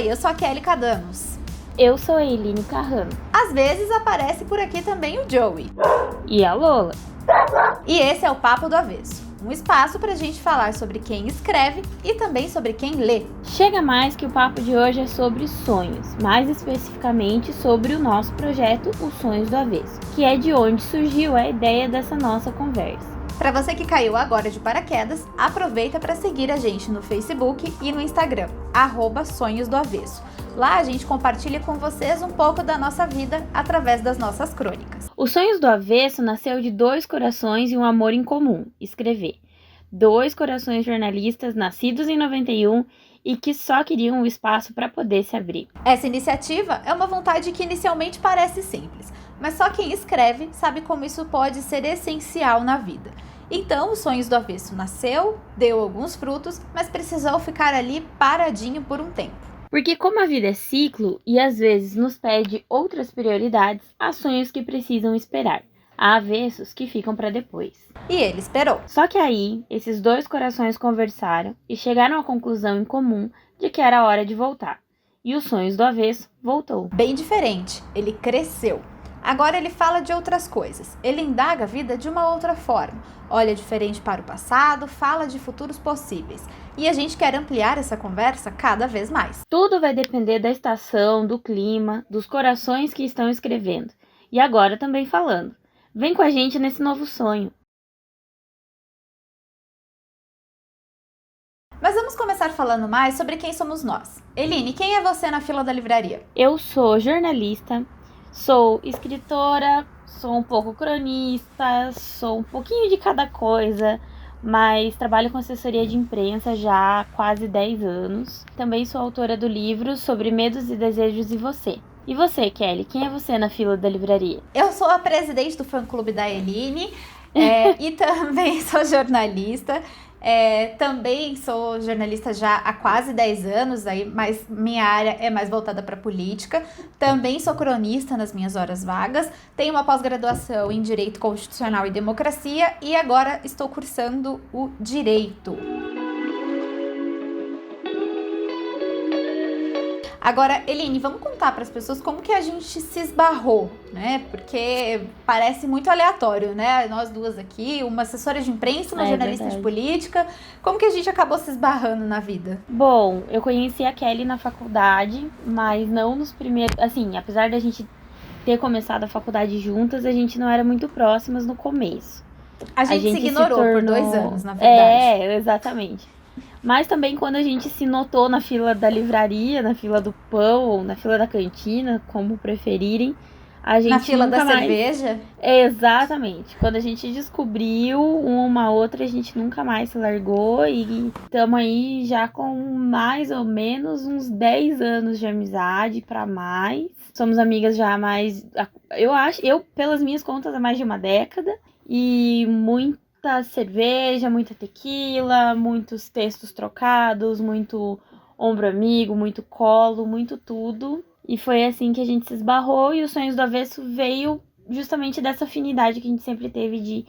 Oi, eu sou a Kelly Cadanos. Eu sou a Eline Carrano. Às vezes aparece por aqui também o Joey. E a Lola. E esse é o Papo do Avesso, um espaço pra gente falar sobre quem escreve e também sobre quem lê. Chega mais que o papo de hoje é sobre sonhos, mais especificamente sobre o nosso projeto Os Sonhos do Avesso, que é de onde surgiu a ideia dessa nossa conversa. Para você que caiu agora de paraquedas, aproveita para seguir a gente no Facebook e no Instagram, @Sonhos do Avesso. Lá a gente compartilha com vocês um pouco da nossa vida através das nossas crônicas. Os Sonhos do Avesso nasceu de 2 corações e um amor em comum, escrever. 2 corações jornalistas nascidos em 91 e que só queriam um espaço para poder se abrir. Essa iniciativa é uma vontade que inicialmente parece simples, mas só quem escreve sabe como isso pode ser essencial na vida. Então, os Sonhos do Avesso nasceu, deu alguns frutos, mas precisou ficar ali paradinho por um tempo. Porque como a vida é ciclo e às vezes nos pede outras prioridades, há sonhos que precisam esperar, há avessos que ficam para depois. E ele esperou. Só que aí, esses 2 corações conversaram e chegaram à conclusão em comum de que era hora de voltar. E os Sonhos do Avesso voltou. Bem diferente, ele cresceu. Agora ele fala de outras coisas, ele indaga a vida de uma outra forma, olha diferente para o passado, fala de futuros possíveis. E a gente quer ampliar essa conversa cada vez mais. Tudo vai depender da estação, do clima, dos corações que estão escrevendo. E agora também falando. Vem com a gente nesse novo sonho. Mas vamos começar falando mais sobre quem somos nós. Eline, quem é você na fila da livraria? Eu sou jornalista, sou escritora, sou um pouco cronista, sou um pouquinho de cada coisa, mas trabalho com assessoria de imprensa já há quase 10 anos. Também sou autora do livro Sobre Medos e Desejos e Você. E você, Kelly, quem é você na fila da livraria? Eu sou a presidente do fã-clube da Eline e também sou jornalista. Também sou jornalista já há quase 10 anos, mas minha área é mais voltada para política. Também sou cronista nas minhas horas vagas. Tenho uma pós-graduação em Direito Constitucional e Democracia e agora estou cursando o Direito. Agora, Eline, vamos contar para as pessoas como que a gente se esbarrou, né? Porque parece muito aleatório, né? Nós duas aqui, uma assessora de imprensa, uma jornalista de política. Como que a gente acabou se esbarrando na vida? Bom, eu conheci a Kelly na faculdade, mas não nos primeiros... Assim, apesar da gente ter começado a faculdade juntas, a gente não era muito próximas no começo. A gente se ignorou por 2 anos, na verdade. Exatamente. Mas também quando a gente se notou na fila da livraria, na fila do pão ou na fila da cantina, como preferirem, a gente na fila nunca da mais... cerveja? Exatamente. Quando a gente descobriu uma outra, a gente nunca mais se largou e estamos aí já com mais ou menos uns 10 anos de amizade para mais. Somos amigas já há mais... Eu, pelas minhas contas, há mais de uma década e muita cerveja, muita tequila, muitos textos trocados, muito ombro amigo, muito colo, muito tudo. E foi assim que a gente se esbarrou e os Sonhos do Avesso veio justamente dessa afinidade que a gente sempre teve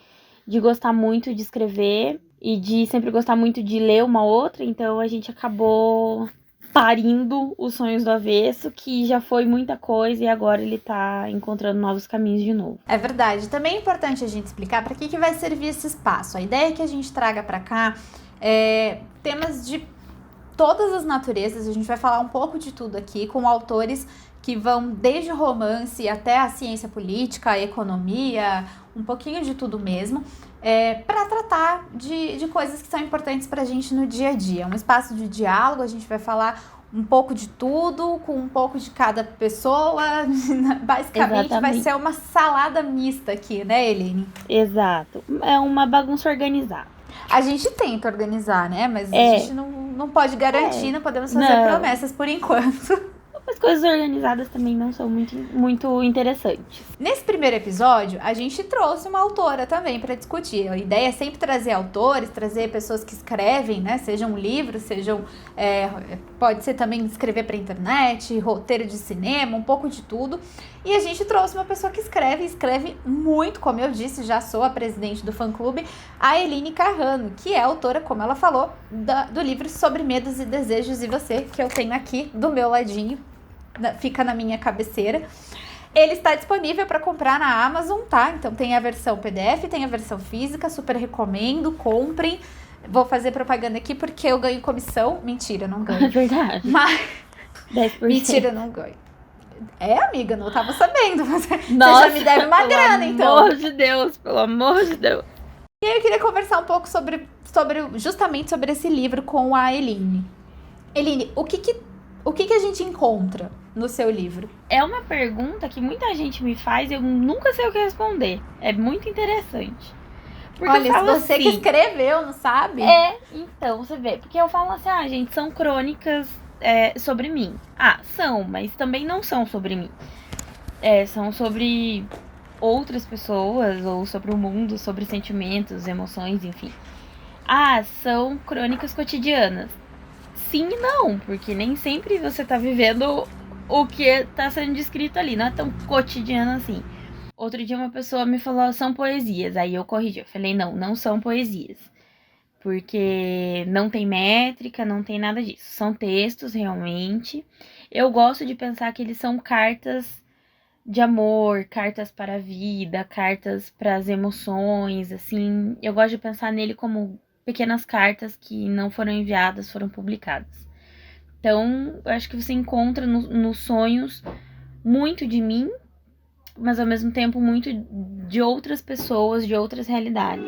de gostar muito de escrever e de sempre gostar muito de ler uma outra. Então a gente acabou parindo os Sonhos do Avesso, que já foi muita coisa e agora ele tá encontrando novos caminhos de novo. É verdade. Também é importante a gente explicar para que vai servir esse espaço. A ideia é que a gente traga para cá temas de todas as naturezas. A gente vai falar um pouco de tudo aqui com autores que vão desde o romance até a ciência política, a economia, um pouquinho de tudo mesmo, para tratar de coisas que são importantes para a gente no dia a dia. Um espaço de diálogo, a gente vai falar um pouco de tudo, com um pouco de cada pessoa. Basicamente, exatamente. Vai ser uma salada mista aqui, né, Eline? Exato. É uma bagunça organizada. A gente tenta organizar, né? Mas a gente não pode garantir, não podemos fazer promessas por enquanto. Mas coisas organizadas também não são muito interessantes. Nesse primeiro episódio, a gente trouxe uma autora também para discutir. A ideia é sempre trazer autores, trazer pessoas que escrevem, né? Sejam livros, sejam... pode ser também escrever para internet, roteiro de cinema, um pouco de tudo. E a gente trouxe uma pessoa que escreve muito, como eu disse, já sou a presidente do fã-clube, a Eline Carrano, que é autora, como ela falou, do livro Sobre Medos e Desejos e Você, que eu tenho aqui do meu ladinho, fica na minha cabeceira. Ele está disponível para comprar na Amazon, tá? Então tem a versão PDF, tem a versão física, super recomendo, comprem. Vou fazer propaganda aqui porque eu ganho comissão. Mentira, não ganho. É verdade. Mas... 10%. Mentira, não ganho. Amiga, não tava sabendo. Você Nossa, já me deve uma grana, então. Pelo amor de Deus, pelo amor de Deus. E aí eu queria conversar um pouco justamente sobre esse livro com a Eline. Eline, o que a gente encontra no seu livro? É uma pergunta que muita gente me faz e eu nunca sei o que responder. É muito interessante. Porque olha, eu falo você assim, que escreveu, não sabe? Então, você vê. Porque eu falo assim, gente, são crônicas sobre mim. São, mas também não são sobre mim. São sobre outras pessoas, ou sobre o mundo, sobre sentimentos, emoções, enfim. São crônicas cotidianas. Sim e não, porque nem sempre você tá vivendo o que tá sendo descrito ali, não é tão cotidiano assim. Outro dia uma pessoa me falou, são poesias, aí eu corrigi, eu falei, não são poesias, porque não tem métrica, não tem nada disso, são textos realmente. Eu gosto de pensar que eles são cartas de amor, cartas para a vida, cartas para as emoções, assim, eu gosto de pensar nele como pequenas cartas que não foram enviadas, foram publicadas. Então, eu acho que você encontra nos sonhos muito de mim, mas ao mesmo tempo muito de outras pessoas, de outras realidades.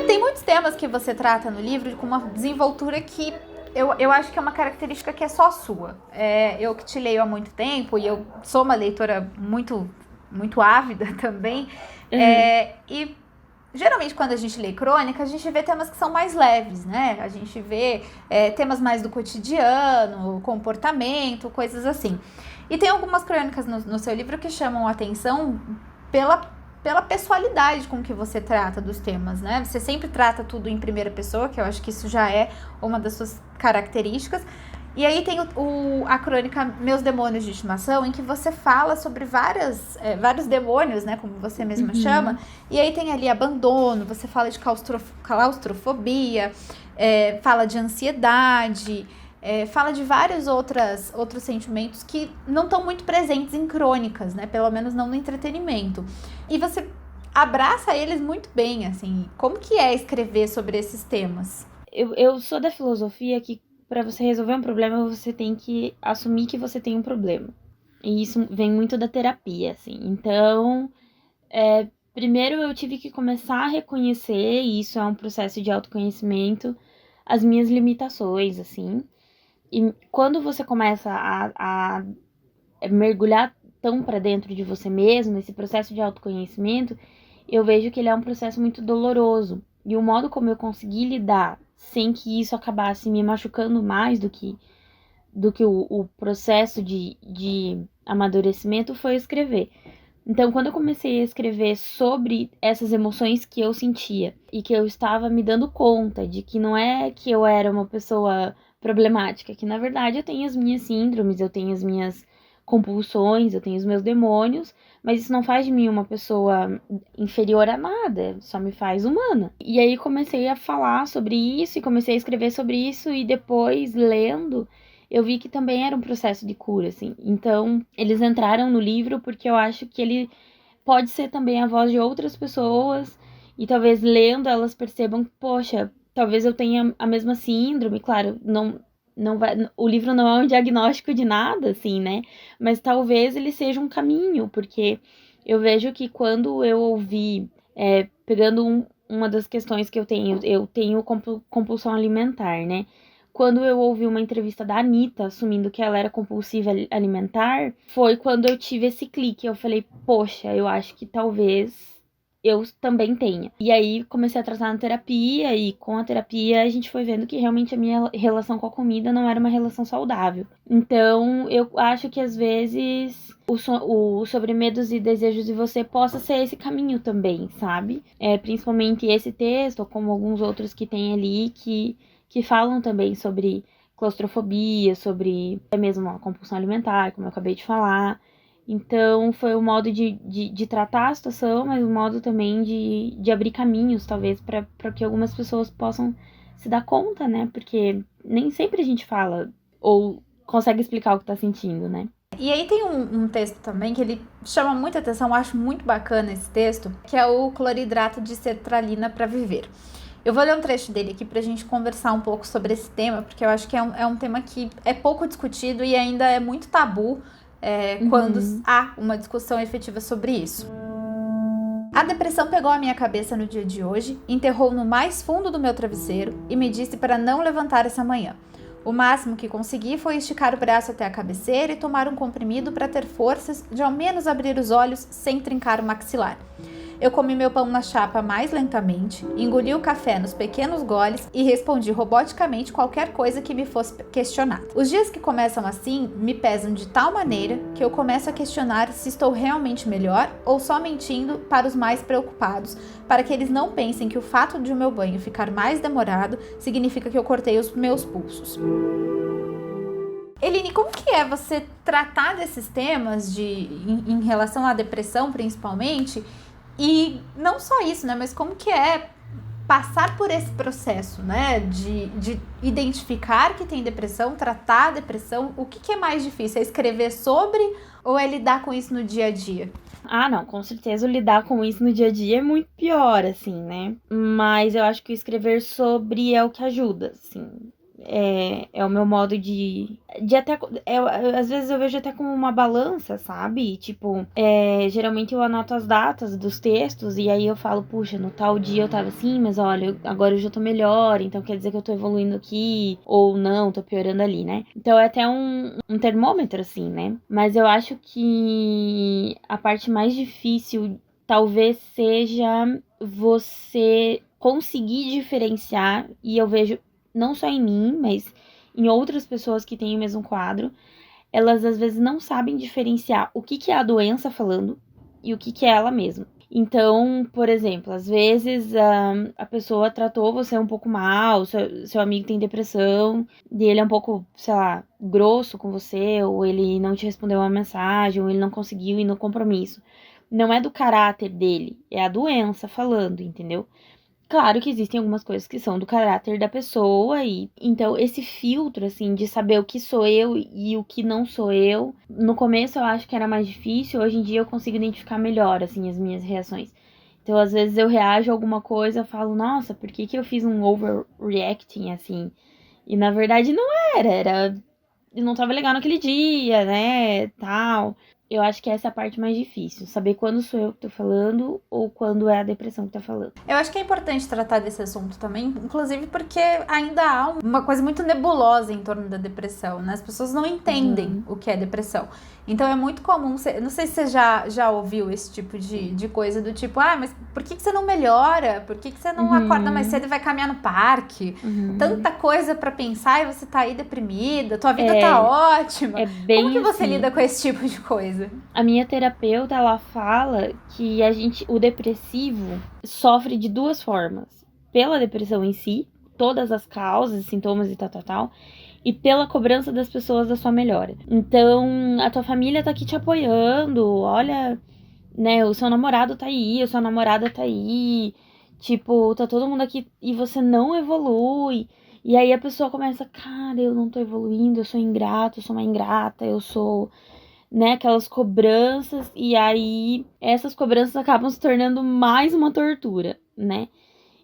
Tem muitos temas que você trata no livro com uma desenvoltura que eu acho que é uma característica que é só sua. Eu que te leio há muito tempo e eu sou uma leitora muito, muito ávida também. E geralmente quando a gente lê crônica, a gente vê temas que são mais leves, né? A gente vê temas mais do cotidiano, comportamento, coisas assim. E tem algumas crônicas no seu livro que chamam a atenção pela pessoalidade com que você trata dos temas, né? Você sempre trata tudo em primeira pessoa, que eu acho que isso já é uma das suas características. E aí tem a crônica Meus Demônios de Estimação, em que você fala sobre vários demônios, né, como você mesma chama. E aí tem ali abandono, você fala de claustrofobia, fala de ansiedade, fala de vários outros sentimentos que não estão muito presentes em crônicas, né, pelo menos não no entretenimento. E você abraça eles muito bem, assim. Como que é escrever sobre esses temas? Eu sou da filosofia que para você resolver um problema, você tem que assumir que você tem um problema. E isso vem muito da terapia, assim. Então, primeiro eu tive que começar a reconhecer, e isso é um processo de autoconhecimento, as minhas limitações, assim. E quando você começa a mergulhar tão para dentro de você mesmo, esse processo de autoconhecimento, eu vejo que ele é um processo muito doloroso. E o modo como eu consegui lidar sem que isso acabasse me machucando mais do que o processo de amadurecimento foi escrever. Então, quando eu comecei a escrever sobre essas emoções que eu sentia e que eu estava me dando conta de que não é que eu era uma pessoa problemática, que na verdade eu tenho as minhas síndromes, eu tenho as minhas compulsões, eu tenho os meus demônios, mas isso não faz de mim uma pessoa inferior a nada, só me faz humana. E aí comecei a falar sobre isso e comecei a escrever sobre isso e depois, lendo, eu vi que também era um processo de cura, assim. Então, eles entraram no livro porque eu acho que ele pode ser também a voz de outras pessoas e talvez lendo elas percebam que, poxa, talvez eu tenha a mesma síndrome, claro, não vai, o livro não é um diagnóstico de nada, assim, né? Mas talvez ele seja um caminho, porque eu vejo que quando eu ouvi, pegando uma das questões que eu tenho compulsão alimentar, né? Quando eu ouvi uma entrevista da Anitta assumindo que ela era compulsiva alimentar, foi quando eu tive esse clique. Eu falei, poxa, eu acho que talvez eu também tenha. E aí comecei a tratar na terapia, e com a terapia a gente foi vendo que realmente a minha relação com a comida não era uma relação saudável. Então eu acho que às vezes o sobre medos e desejos de você possa ser esse caminho também, sabe? Principalmente esse texto, como alguns outros que tem ali, que falam também sobre claustrofobia, sobre até mesmo a compulsão alimentar, como eu acabei de falar. Então, foi um modo de tratar a situação, mas um modo também de abrir caminhos, talvez, para que algumas pessoas possam se dar conta, né? Porque nem sempre a gente fala ou consegue explicar o que tá sentindo, né? E aí tem um texto também que ele chama muita atenção, eu acho muito bacana esse texto, que é o cloridrato de sertralina para viver. Eu vou ler um trecho dele aqui pra gente conversar um pouco sobre esse tema, porque eu acho que é um tema que é pouco discutido e ainda é muito tabu quando há uma discussão efetiva sobre isso. A depressão pegou a minha cabeça no dia de hoje, enterrou no mais fundo do meu travesseiro e me disse para não levantar essa manhã. O máximo que consegui foi esticar o braço até a cabeceira e tomar um comprimido para ter forças de ao menos abrir os olhos sem trincar o maxilar. Eu comi meu pão na chapa mais lentamente, engoli o café nos pequenos goles e respondi roboticamente qualquer coisa que me fosse questionada. Os dias que começam assim me pesam de tal maneira que eu começo a questionar se estou realmente melhor ou só mentindo para os mais preocupados, para que eles não pensem que o fato de o meu banho ficar mais demorado significa que eu cortei os meus pulsos. Eline, como que é você tratar desses temas em relação à depressão, principalmente? E não só isso, né? Mas como que é passar por esse processo, né? De identificar que tem depressão, tratar a depressão. O que é mais difícil? É escrever sobre ou é lidar com isso no dia a dia? Ah, não, com certeza lidar com isso no dia a dia é muito pior, assim, né? Mas eu acho que escrever sobre é o que ajuda, assim. É o meu modo de até. Às vezes eu vejo até como uma balança, sabe? Tipo, geralmente eu anoto as datas dos textos e aí eu falo, puxa, no tal dia eu tava assim, mas olha, agora eu já tô melhor, então quer dizer que eu tô evoluindo aqui, ou não, tô piorando ali, né? Então é até um termômetro, assim, né? Mas eu acho que a parte mais difícil talvez seja você conseguir diferenciar, e eu vejo não só em mim, mas em outras pessoas que têm o mesmo quadro, elas às vezes não sabem diferenciar o que é a doença falando e o que é ela mesma. Então, por exemplo, às vezes a pessoa tratou você um pouco mal, seu amigo tem depressão, e ele é um pouco, sei lá, grosso com você, ou ele não te respondeu uma mensagem, ou ele não conseguiu ir no compromisso. Não é do caráter dele, é a doença falando, entendeu? Claro que existem algumas coisas que são do caráter da pessoa, e então esse filtro, assim, de saber o que sou eu e o que não sou eu, no começo eu acho que era mais difícil, hoje em dia eu consigo identificar melhor, assim, as minhas reações. Então, às vezes eu reajo a alguma coisa, eu falo, nossa, por que eu fiz um overreacting, assim? E na verdade não era, eu não tava legal naquele dia, né, tal. Eu acho que essa é a parte mais difícil, saber quando sou eu que tô falando ou quando é a depressão que tá falando. Eu acho que é importante tratar desse assunto também, inclusive porque ainda há uma coisa muito nebulosa em torno da depressão, né? As pessoas não entendem o que é depressão. Então é muito comum, não sei se você já ouviu esse tipo de coisa do tipo, mas por que você não melhora? Por que você não acorda mais cedo e vai caminhar no parque? Tanta coisa pra pensar e você tá aí deprimida, tua vida tá ótima. Como que você lida com esse tipo de coisa? A minha terapeuta, ela fala que o depressivo sofre de duas formas. Pela depressão em si, todas as causas, sintomas e tal, e pela cobrança das pessoas da sua melhora. Então, a tua família tá aqui te apoiando, olha, né, o seu namorado tá aí, a sua namorada tá aí, tipo, tá todo mundo aqui e você não evolui. E aí a pessoa começa, cara, eu não tô evoluindo, eu sou ingrato, eu sou uma ingrata, eu sou, né, aquelas cobranças, e aí essas cobranças acabam se tornando mais uma tortura, né?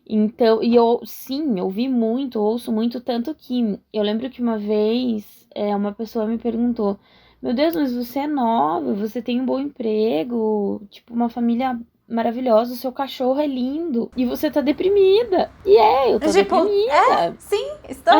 Então, e eu, sim, eu ouço muito, tanto que eu lembro que uma vez uma pessoa me perguntou, meu Deus, mas você é nova, você tem um bom emprego, tipo, uma família maravilhosa, o seu cachorro é lindo, e você tá deprimida. E eu tô deprimida. Sim, estou.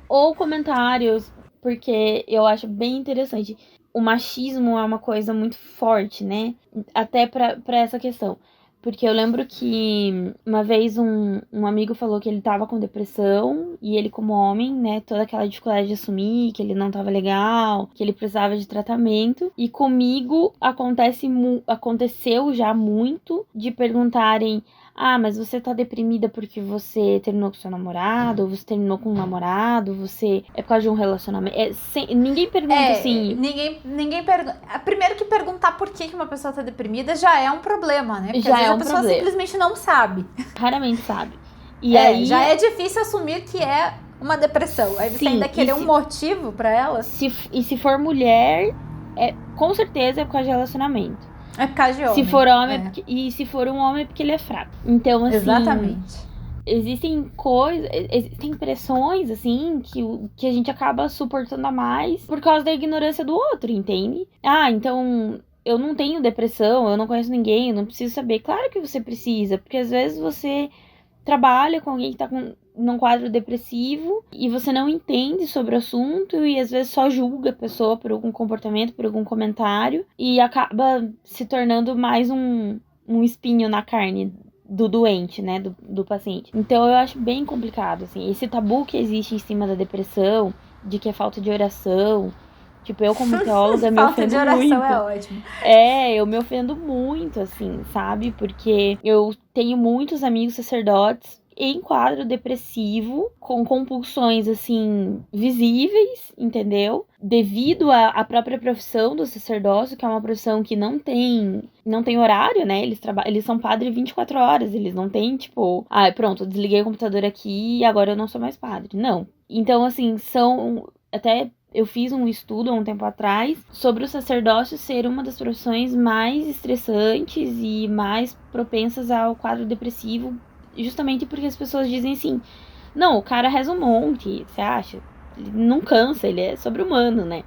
Ou comentários, porque eu acho bem interessante. O machismo é uma coisa muito forte, né? Até pra essa questão. Porque eu lembro que uma vez um amigo falou que ele tava com depressão e ele, como homem, né, toda aquela dificuldade de assumir que ele não tava legal, que ele precisava de tratamento. E comigo aconteceu já muito de perguntarem: ah, mas você tá deprimida porque você terminou com seu namorado, ou você terminou com um namorado, você é por causa de um relacionamento. Ninguém pergunta assim. Ninguém pergunta. Primeiro que perguntar por que uma pessoa tá deprimida já é um problema, né? Porque Já às vezes é a um pessoa problema. simplesmente não sabe. Raramente sabe. E aí já é difícil assumir que é uma depressão. Aí você ainda querer um motivo pra ela. E se for mulher, com certeza é por causa de relacionamento. É por causa de homem. Se for homem, e se for um homem é porque ele é fraco. Então, assim... Exatamente. Existem coisas... Existem pressões, assim, que a gente acaba suportando a mais por causa da ignorância do outro, entende? Ah, então... Eu não tenho depressão, eu não conheço ninguém, eu não preciso saber. Claro que você precisa, porque às vezes você trabalha com alguém que tá num quadro depressivo e você não entende sobre o assunto e às vezes só julga a pessoa por algum comportamento, por algum comentário e acaba se tornando mais um espinho na carne do doente, né, do paciente. Então eu acho bem complicado, assim, esse tabu que existe em cima da depressão, de que é falta de oração. Tipo, eu como teóloga me ofendo muito. Falta de oração é ótimo. Eu me ofendo muito, assim, sabe? Porque eu tenho muitos amigos sacerdotes em quadro depressivo, com compulsões, assim, visíveis, entendeu? Devido à própria profissão do sacerdócio, que é uma profissão que não tem horário, né? Eles são padre 24 horas, eles não têm, tipo... Ah, pronto, eu desliguei o computador aqui e agora eu não sou mais padre. Não. Então, assim, são... Até... Eu fiz um estudo há um tempo atrás sobre o sacerdócio ser uma das profissões mais estressantes e mais propensas ao quadro depressivo, justamente porque as pessoas dizem assim: não, o cara reza um monte, você acha? Ele não cansa, ele é sobre-humano, né?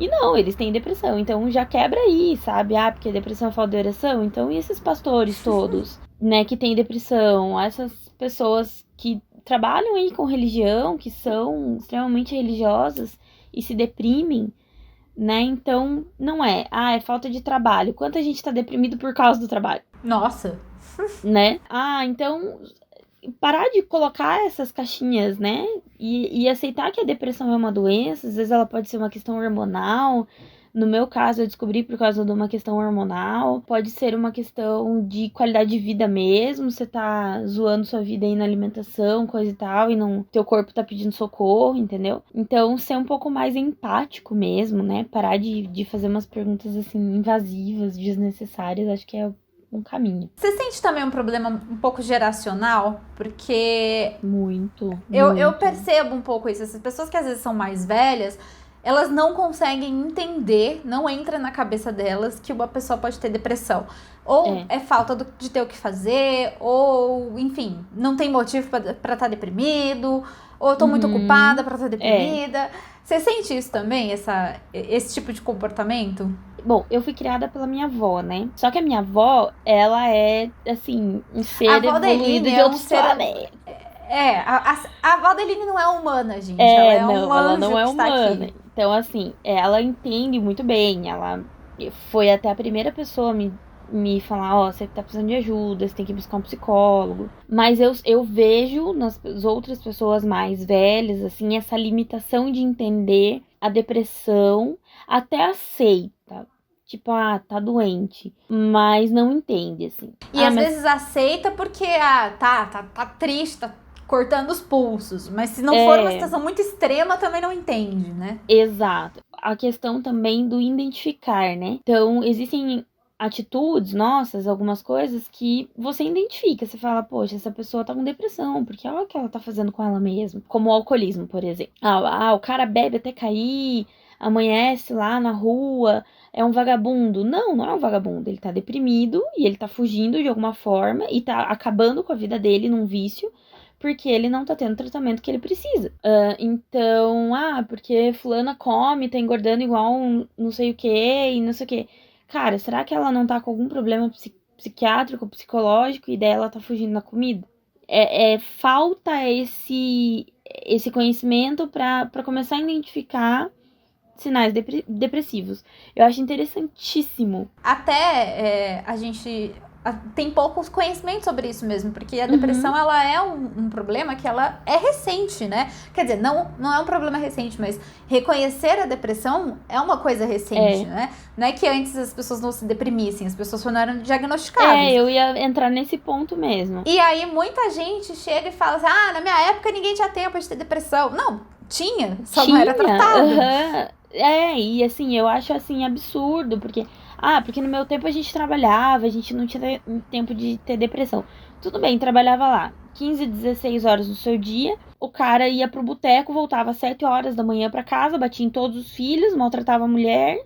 E não, eles têm depressão, então já quebra aí, sabe? Ah, porque depressão é falta de oração, então e esses pastores todos, né, que têm depressão, essas pessoas que trabalham aí com religião, que são extremamente religiosas e se deprimem, né? Então, não é. Ah, é falta de trabalho. Quanta gente tá deprimido por causa do trabalho? Nossa. Né? Ah, então, parar de colocar essas caixinhas, né? E aceitar que a depressão é uma doença. Às vezes ela pode ser uma questão hormonal. No meu caso, eu descobri por causa de uma questão hormonal. Pode ser uma questão de qualidade de vida mesmo. Você tá zoando sua vida aí na alimentação, coisa e tal, e não, teu corpo tá pedindo socorro, entendeu? Então, ser um pouco mais empático mesmo, né? Parar de fazer umas perguntas, assim, invasivas, desnecessárias, acho que é um caminho. Você sente também um problema um pouco geracional? Porque... Muito. Eu percebo um pouco isso. Essas pessoas que às vezes são mais velhas... Elas não conseguem entender, não entra na cabeça delas que uma pessoa pode ter depressão. Ou é falta de ter o que fazer, ou, enfim, não tem motivo pra estar deprimido, ou eu tô muito ocupada pra estar deprimida. Você sente isso também, esse tipo de comportamento? Bom, eu fui criada pela minha avó, né? Só que a minha avó, ela é, assim, um ser evoluído de outros planetas. A avó da Eline não é humana, gente. Ela é um anjo, ela não é humana. Aqui. Então, assim, ela entende muito bem. Ela foi até a primeira pessoa a me falar: ó, você tá precisando de ajuda, você tem que buscar um psicólogo. Mas eu vejo nas outras pessoas mais velhas, assim, essa limitação de entender a depressão, até aceita. Tipo, tá doente, mas não entende, assim. E às vezes aceita porque, tá triste, tá cortando os pulsos. Mas se não for uma situação muito extrema, também não entende, né? Exato. A questão também do identificar, né? Então, existem atitudes nossas, algumas coisas que você identifica. Você fala, poxa, essa pessoa tá com depressão, porque olha o que ela tá fazendo com ela mesma. Como o alcoolismo, por exemplo. O cara bebe até cair, amanhece lá na rua, é um vagabundo. Não é um vagabundo. Ele tá deprimido e ele tá fugindo de alguma forma e tá acabando com a vida dele num vício, porque ele não tá tendo o tratamento que ele precisa. Então, porque fulana come, tá engordando igual não sei o que e não sei o que. Cara, será que ela não tá com algum problema psiquiátrico, psicológico e daí ela tá fugindo da comida? Falta esse conhecimento pra começar a identificar sinais depressivos. Eu acho interessantíssimo. Até a gente... tem pouco conhecimento sobre isso mesmo, porque a depressão, ela é um problema que ela é recente, né? Quer dizer, não é um problema recente, mas reconhecer a depressão é uma coisa recente, né? Não é que antes as pessoas não se deprimissem, as pessoas não eram diagnosticadas. Eu ia entrar nesse ponto mesmo. E aí muita gente chega e fala assim, na minha época ninguém tinha tempo de ter depressão. Não, só não era tratado. E assim, eu acho assim absurdo, porque no meu tempo a gente trabalhava, a gente não tinha tempo de ter depressão. Tudo bem, trabalhava lá 15, 16 horas no seu dia, o cara ia pro boteco, voltava às 7 horas da manhã pra casa, batia em todos os filhos, maltratava a mulher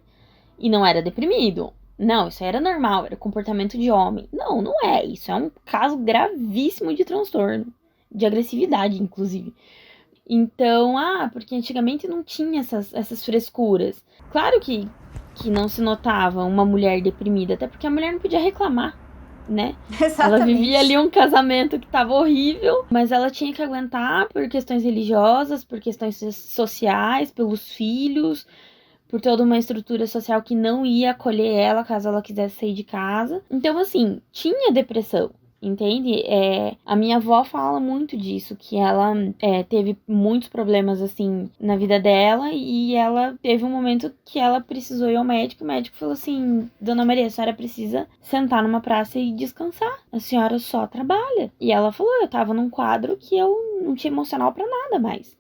e não era deprimido. Não, isso era normal, era comportamento de homem. Não é, isso é um caso gravíssimo de transtorno, de agressividade, inclusive. Então, porque antigamente não tinha essas frescuras. Claro que não se notava uma mulher deprimida, até porque a mulher não podia reclamar, né? Exatamente. Ela vivia ali um casamento que tava horrível, mas ela tinha que aguentar por questões religiosas, por questões sociais, pelos filhos, por toda uma estrutura social que não ia acolher ela caso ela quisesse sair de casa. Então, assim, tinha depressão. Entende? A minha avó fala muito disso, que ela teve muitos problemas, assim, na vida dela, e ela teve um momento que ela precisou ir ao médico, o médico falou assim, Dona Maria, a senhora precisa sentar numa praça e descansar, a senhora só trabalha. E ela falou, eu tava num quadro que eu não tinha emocional pra nada mais.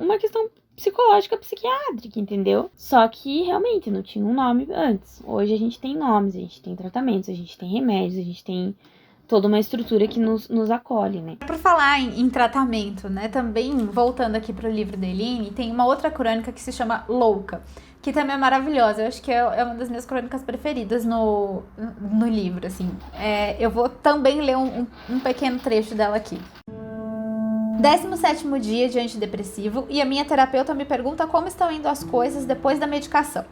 Uma questão psicológica, psiquiátrica, entendeu? Só que realmente não tinha um nome antes. Hoje a gente tem nomes, a gente tem tratamentos, a gente tem remédios, a gente tem toda uma estrutura que nos acolhe, né? Por falar em tratamento, né? Também, voltando aqui pro livro da Eline, tem uma outra crônica que se chama Louca, que também é maravilhosa. Eu acho que é uma das minhas crônicas preferidas no livro, assim. Eu vou também ler um pequeno trecho dela aqui. 17º dia de antidepressivo e a minha terapeuta me pergunta como estão indo as coisas depois da medicação.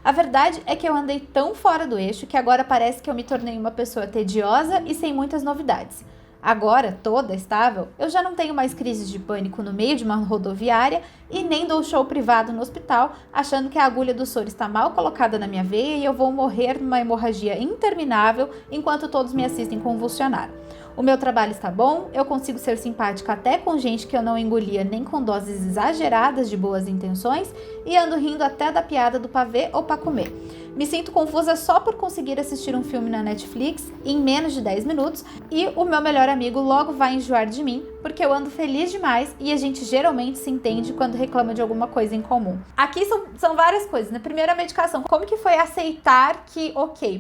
A verdade é que eu andei tão fora do eixo que agora parece que eu me tornei uma pessoa tediosa e sem muitas novidades. Agora, toda estável, eu já não tenho mais crises de pânico no meio de uma rodoviária e nem dou show privado no hospital, achando que a agulha do soro está mal colocada na minha veia e eu vou morrer numa hemorragia interminável enquanto todos me assistem convulsionar. O meu trabalho está bom, eu consigo ser simpática até com gente que eu não engolia nem com doses exageradas de boas intenções e ando rindo até da piada do pavê ou para comer. Me sinto confusa só por conseguir assistir um filme na Netflix em menos de 10 minutos e o meu melhor amigo logo vai enjoar de mim porque eu ando feliz demais e a gente geralmente se entende quando reclama de alguma coisa em comum. Aqui são várias coisas, né? Primeiro, a medicação. Como que foi aceitar que,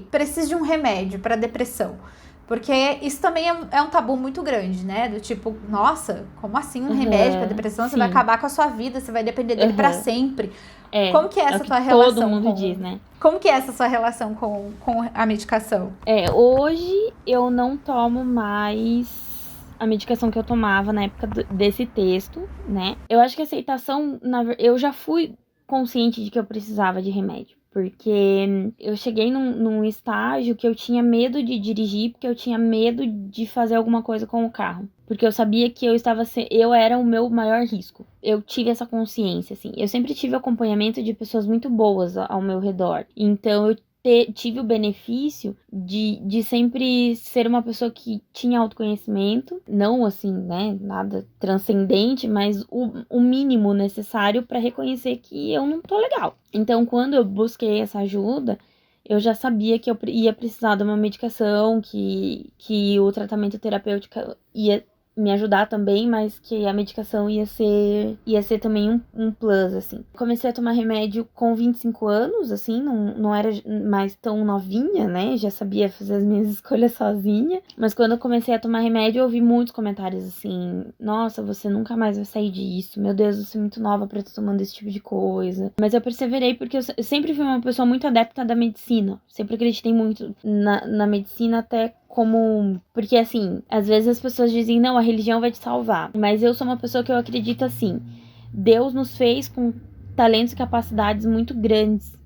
preciso de um remédio para depressão? Porque isso também é um tabu muito grande, né? Do tipo, nossa, como assim um remédio pra depressão? Você vai acabar com a sua vida, você vai depender dele pra sempre. Como que é essa tua relação? Todo mundo diz, né? Como que é essa sua relação com a medicação? Hoje eu não tomo mais a medicação que eu tomava na época desse texto, né? Eu acho que a aceitação, eu já fui consciente de que eu precisava de remédio. Porque eu cheguei num estágio que eu tinha medo de dirigir, porque eu tinha medo de fazer alguma coisa com o carro. Porque eu sabia que eu era o meu maior risco. Eu tive essa consciência, assim. Eu sempre tive acompanhamento de pessoas muito boas ao meu redor. Então, eu tive o benefício de sempre ser uma pessoa que tinha autoconhecimento, não assim, né, nada transcendente, mas o mínimo necessário para reconhecer que eu não tô legal. Então, quando eu busquei essa ajuda, eu já sabia que eu ia precisar de uma medicação, que o tratamento terapêutico ia me ajudar também, mas que a medicação ia ser também um plus, assim. Comecei a tomar remédio com 25 anos, assim, não era mais tão novinha, né? Já sabia fazer as minhas escolhas sozinha. Mas quando eu comecei a tomar remédio, eu ouvi muitos comentários assim, nossa, você nunca mais vai sair disso, meu Deus, você é muito nova pra estar tomando esse tipo de coisa. Mas eu perseverei porque eu sempre fui uma pessoa muito adepta da medicina. Sempre acreditei muito na medicina, até porque assim, às vezes as pessoas dizem, não, a religião vai te salvar, mas eu sou uma pessoa que eu acredito assim, Deus nos fez com talentos e capacidades muito grandes,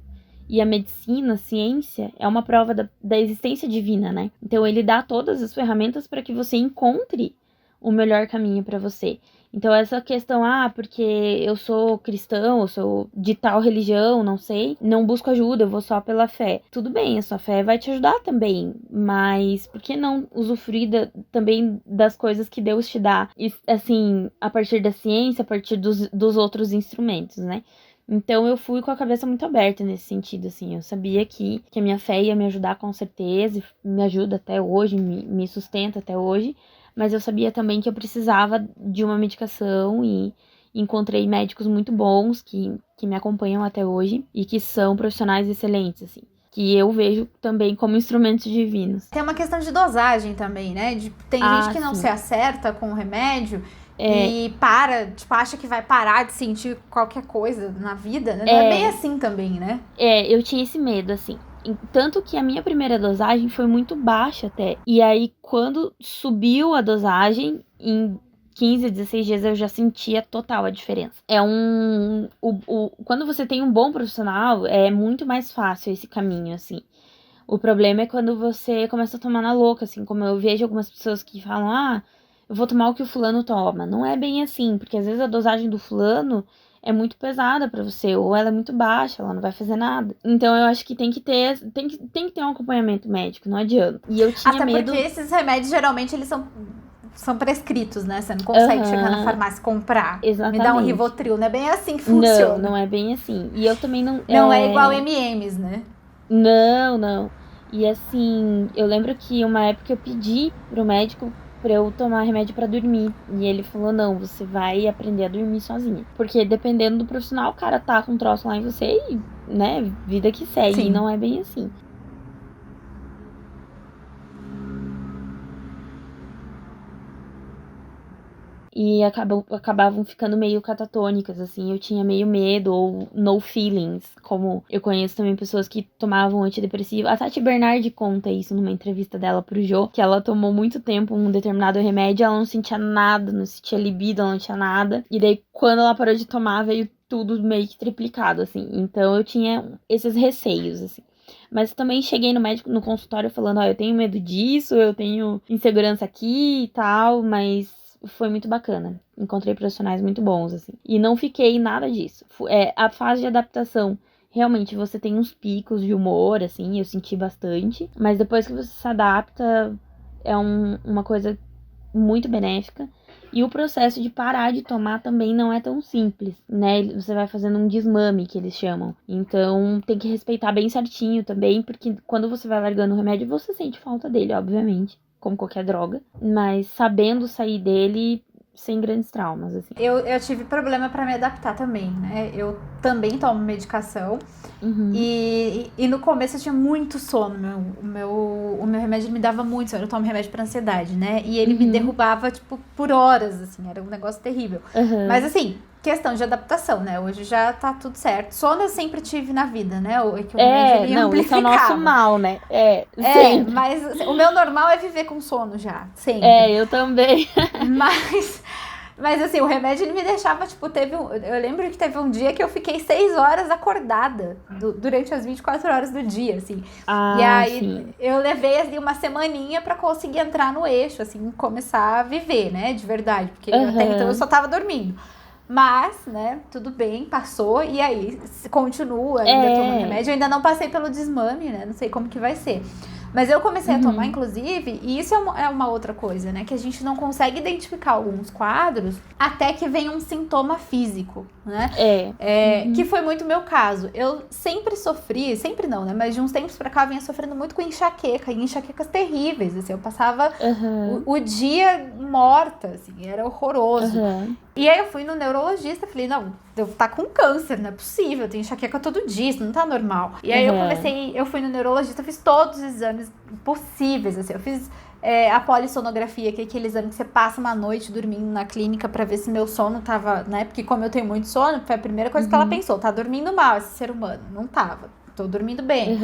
e a medicina, a ciência, é uma prova da existência divina, né? Então ele dá todas as ferramentas para que você encontre o melhor caminho para você. Então, essa questão, porque eu sou cristão, eu sou de tal religião, não sei, não busco ajuda, eu vou só pela fé. Tudo bem, a sua fé vai te ajudar também, mas por que não usufruir também das coisas que Deus te dá? E, assim, a partir da ciência, a partir dos outros instrumentos, né? Então, eu fui com a cabeça muito aberta nesse sentido, assim. Eu sabia que a minha fé ia me ajudar com certeza, me ajuda até hoje, me sustenta até hoje. Mas eu sabia também que eu precisava de uma medicação e encontrei médicos muito bons que me acompanham até hoje e que são profissionais excelentes, assim. Que eu vejo também como instrumentos divinos. Tem uma questão de dosagem também, né? Tem gente que não se acerta com o remédio e acha que vai parar de sentir qualquer coisa na vida, né? Não é bem assim também, né? Eu tinha esse medo, assim. Tanto que a minha primeira dosagem foi muito baixa até. E aí, quando subiu a dosagem, em 15, 16 dias eu já sentia total a diferença. Quando você tem um bom profissional, é muito mais fácil esse caminho, assim. O problema é quando você começa a tomar na louca, assim, como eu vejo algumas pessoas que falam, eu vou tomar o que o fulano toma. Não é bem assim, porque às vezes a dosagem do fulano é muito pesada pra você, ou ela é muito baixa, ela não vai fazer nada. Então eu acho que tem que ter um acompanhamento médico, não adianta. E eu tinha medo... porque esses remédios, geralmente, eles são prescritos, né? Você não consegue chegar na farmácia e comprar. Exatamente. Me dá um Rivotril, não é bem assim que funciona. Não é bem assim. E eu também não... Não é igual M&M's, né? Não. E assim, eu lembro que uma época eu pedi pro médico pra eu tomar remédio pra dormir. E ele falou, não, você vai aprender a dormir sozinha. Porque dependendo do profissional, o cara tá com um troço lá em você e, né, vida que segue. Sim. E não é bem assim. E acabavam ficando meio catatônicas, assim, eu tinha meio medo, ou no feelings, como eu conheço também pessoas que tomavam antidepressivo. A Tati Bernardi conta isso numa entrevista dela pro Jô, que ela tomou muito tempo um determinado remédio, ela não sentia nada, não sentia libido, ela não tinha nada, e daí quando ela parou de tomar, veio tudo meio que triplicado, assim, então eu tinha esses receios, assim. Mas também cheguei no médico, no consultório, falando, eu tenho medo disso, eu tenho insegurança aqui e tal, mas foi muito bacana. Encontrei profissionais muito bons, assim. E não fiquei nada disso. A fase de adaptação, realmente, você tem uns picos de humor, assim, eu senti bastante. Mas depois que você se adapta, é uma coisa muito benéfica. E o processo de parar de tomar também não é tão simples, né? Você vai fazendo um desmame, que eles chamam. Então, tem que respeitar bem certinho também, porque quando você vai largando o remédio, você sente falta dele, obviamente, como qualquer droga. Mas sabendo sair dele sem grandes traumas, assim. Eu tive problema pra me adaptar também, né? Eu também tomo medicação. Uhum. E no começo eu tinha muito sono. O meu remédio me dava muito sono. Eu tomo remédio pra ansiedade, né? E ele me derrubava, tipo, por horas, assim. Era um negócio terrível. Mas, assim, questão de adaptação, né? Hoje já tá tudo certo. Sono eu sempre tive na vida, né? O remédio ele amplificava. Isso é o nosso mal, né? Mas assim, o meu normal é viver com sono já, sempre. Eu também. Mas assim, o remédio ele me deixava, tipo, eu lembro que teve um dia que eu fiquei 6 horas acordada durante as 24 horas do dia, assim. E aí eu levei assim, uma semaninha pra conseguir entrar no eixo, assim, começar a viver, né, de verdade. Porque até então eu só tava dormindo. Mas, né, tudo bem, passou, e aí continua ainda tomando remédio. Eu ainda não passei pelo desmame, né, não sei como que vai ser. Mas eu comecei a tomar, inclusive, e isso é uma outra coisa, né? Que a gente não consegue identificar alguns quadros até que vem um sintoma físico, né? Que foi muito o meu caso. Eu sempre sofri, sempre não, né? Mas de uns tempos pra cá eu vinha sofrendo muito com enxaqueca, e enxaquecas terríveis, assim. Eu passava o dia morta, assim, era horroroso. E aí eu fui no neurologista, falei, não, eu tá com câncer, não é possível, eu tenho enxaqueca todo dia, isso não tá normal. E aí eu fui no neurologista, fiz todos os exames possíveis, assim, eu fiz a polissonografia, que é aquele exame que você passa uma noite dormindo na clínica pra ver se meu sono tava, né, porque como eu tenho muito sono, foi a primeira coisa que ela pensou, tá dormindo mal esse ser humano, não tava, tô dormindo bem.